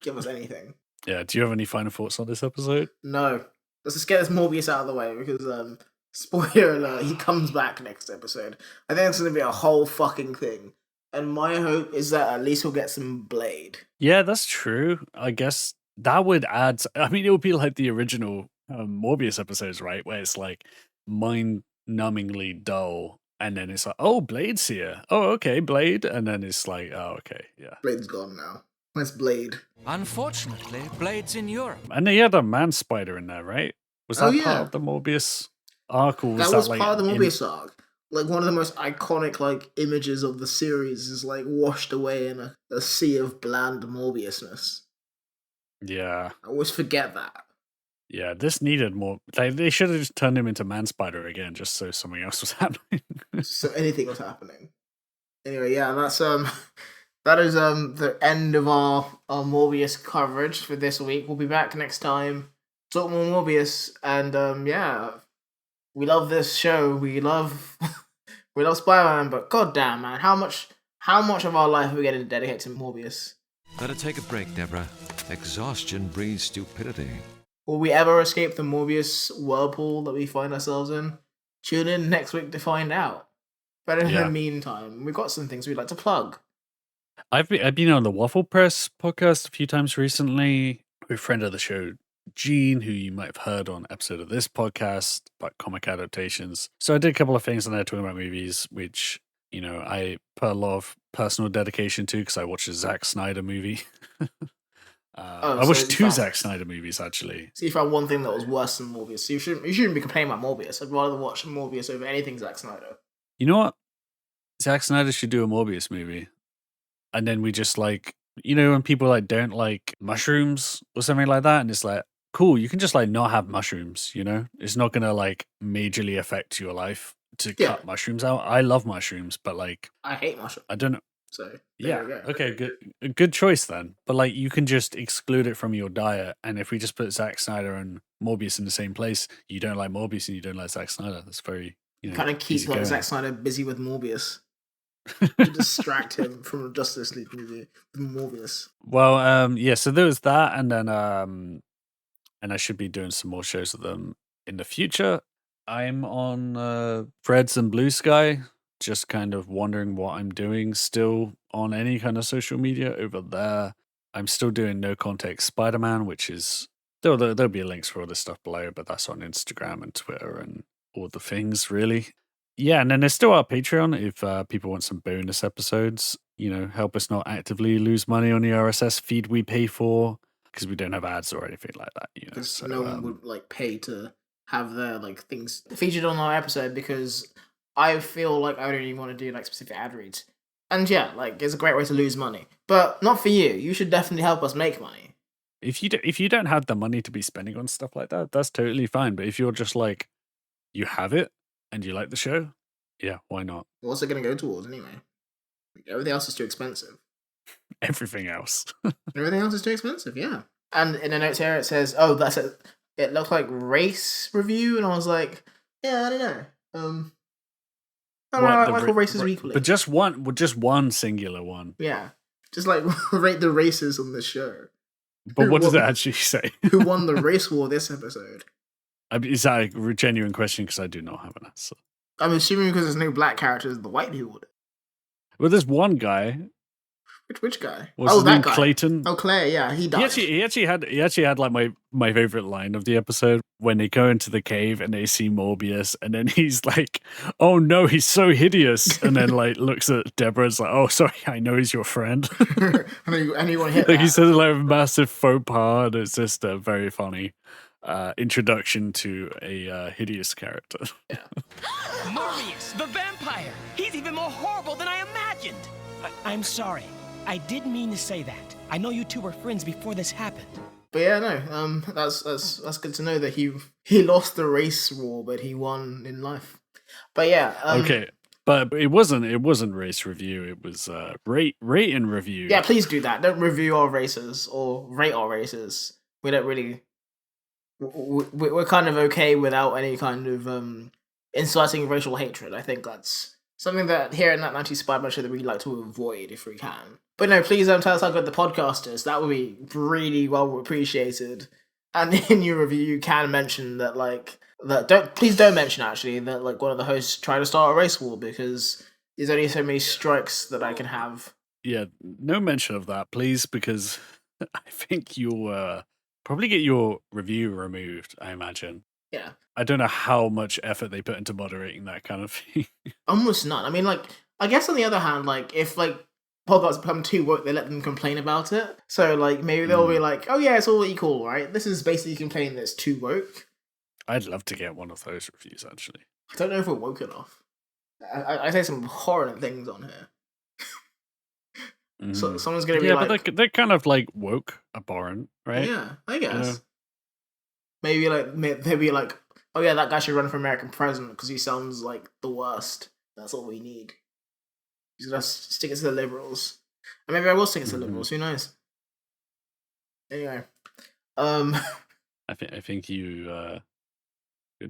Give us anything. Yeah, do you have any final thoughts on this episode? No. Let's just get this Morbius out of the way because, spoiler alert, he comes back next episode. I think it's going to be a whole fucking thing. And my hope is that at least we'll get some Blade. Yeah, that's true. I guess that would add. I mean, it would be like the original Morbius episodes, right? Where it's like mind-numbingly dull, and then it's like, oh, Blade's here. Oh, okay, Blade. And then it's like, oh, okay, yeah. Blade's gone now. Where's Blade? Unfortunately, Blade's in Europe. And they had a man spider in there, right? Was that part of the Morbius arc? Or was that was like part of the Morbius arc. Like, one of the most iconic, like, images of the series is, like, washed away in a sea of bland Morbiusness. Yeah. I always forget that. Yeah, this needed more. They should have just turned him into Man Spider again, just so something else was happening. So anything was happening. Anyway, yeah, that's that is the end of our Morbius coverage for this week. We'll be back next time, talk more Morbius, and yeah, we love this show. We love we love Spider-Man, but goddamn, man, how much of our life are we getting to dedicate to Morbius? Let it take a break, Deborah. Exhaustion breeds stupidity. Will we ever escape the Morbius whirlpool that we find ourselves in? Tune in next week to find out. But in the meantime, we've got some things we'd like to plug. I've been on the Waffle Press podcast a few times recently with a friend of the show, Gene, who you might have heard on an episode of this podcast about comic adaptations. So I did a couple of things on there talking about movies, which, you know, I put a lot of personal dedication to because I watched a Zack Snyder movie. I watched two Zack Snyder movies, actually. So you found one thing that was worse than Morbius. So you shouldn't be complaining about Morbius. I'd rather watch Morbius over anything Zack Snyder. You know what? Zack Snyder should do a Morbius movie. And then we just like, you know, when people like don't like mushrooms or something like that, and it's like, cool, you can just like not have mushrooms, you know? It's not gonna like majorly affect your life to cut mushrooms out. I love mushrooms, but like I hate mushrooms. I don't know. So yeah, okay, good choice then. But like, you can just exclude it from your diet, and if we just put Zack Snyder and Morbius in the same place, you don't like Morbius and you don't like Zack Snyder. That's very, you know, kind of keep like Zack Snyder busy with Morbius to distract him from the Justice League movie with Morbius. Well, yeah. So there was that, and then and I should be doing some more shows with them in the future. I'm on Threads and Blue Sky. Just kind of wondering what I'm doing still on any kind of social media over there. I'm still doing No Context Spider-Man, which is there'll be links for all this stuff below, but that's on Instagram and Twitter and all the things, really. Yeah, and then there's still our Patreon if people want some bonus episodes. You know, help us not actively lose money on the RSS feed we pay for because we don't have ads or anything like that. You know, so, no one would like pay to have their like things featured on our episode because I feel like I don't even want to do like specific ad reads. And yeah, like it's a great way to lose money. But not for you. You should definitely help us make money. If you don't have the money to be spending on stuff like that, that's totally fine. But if you're just like, you have it and you like the show, yeah, why not? What's it going to go towards anyway? Everything else is too expensive. Everything else. Everything else is too expensive, yeah. And in the notes here it says, oh, that's it. It looked like race review. And I was like, yeah, I don't know. I like all races equally. But just one singular one. Yeah. Just like rate the races on this show. But what does it actually say? Who won the race war this episode? Is that a genuine question? Because I do not have an answer. I'm assuming because there's no black characters, the white people would. Well, there's one guy. Which guy? What's his name? Guy. Clayton. Oh, Clay. Yeah, he died. He actually had like my favorite line of the episode when they go into the cave and they see Morbius, and then he's like, "Oh no, he's so hideous," and then like looks at Deborah and's like, "Oh, sorry, I know he's your friend." Anyone hit like he says like a massive faux pas. And it's just a very funny introduction to a hideous character. Yeah. Morbius, the vampire. He's even more horrible than I imagined. I'm sorry. I didn't mean to say that. I know you two were friends before this happened. But yeah, no, that's good to know that he lost the race war, but he won in life. But yeah, okay, but it wasn't race review. It was rate and review. Yeah, please do that. Don't review our races or rate our races. We don't really. We're kind of okay without any kind of inciting racial hatred. I think that's Something that here in that 90s Spider-Man show that we like to avoid if we can. But no, please tell us how good the podcast is. That would be really well appreciated. And in your review, you can mention that, like, please don't mention actually that, like, one of the hosts tried to start a race war, because there's only so many strikes that I can have. Yeah, no mention of that, please, because I think you'll probably get your review removed, I imagine. Yeah. I don't know how much effort they put into moderating that kind of thing. Almost none. I mean, like, I guess on the other hand, like, if, like, podcasts become too woke, they let them complain about it. So, like, maybe they'll be like, oh yeah, it's all equal, right? This is basically complaining that it's too woke. I'd love to get one of those reviews, actually. I don't know if we're woke enough. I say some horrid things on here. So someone's going to be like... Yeah, but they're kind of, like, woke, abhorrent, right? Yeah, I guess. Maybe, like, they'll be like, oh yeah, that guy should run for American president because he sounds like the worst. That's all we need. He's gonna stick it to the liberals. And maybe I will stick it to the liberals, who knows? Anyway. I think you're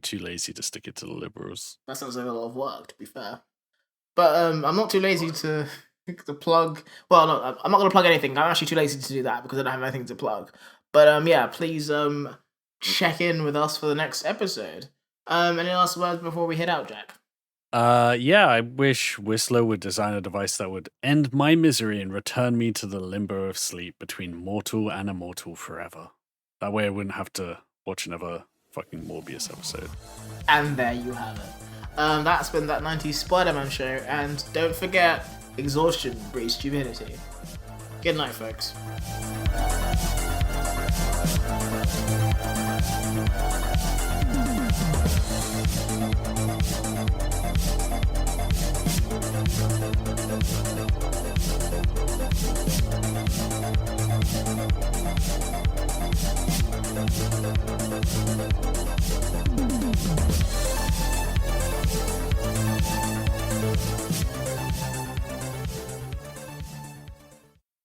too lazy to stick it to the liberals. That sounds like a lot of work, to be fair. But I'm not too lazy to plug... Well, no, I'm not going to plug anything. I'm actually too lazy to do that because I don't have anything to plug. But yeah, please check in with us for the next episode. Any last words before we head out, Jack? Yeah, I wish Whistler would design a device that would end my misery and return me to the limbo of sleep between mortal and immortal forever. That way I wouldn't have to watch another fucking Morbius episode. And there you have it. That's been that 90s Spider-Man show, and don't forget, exhaustion breeds stupidity. Good night, folks.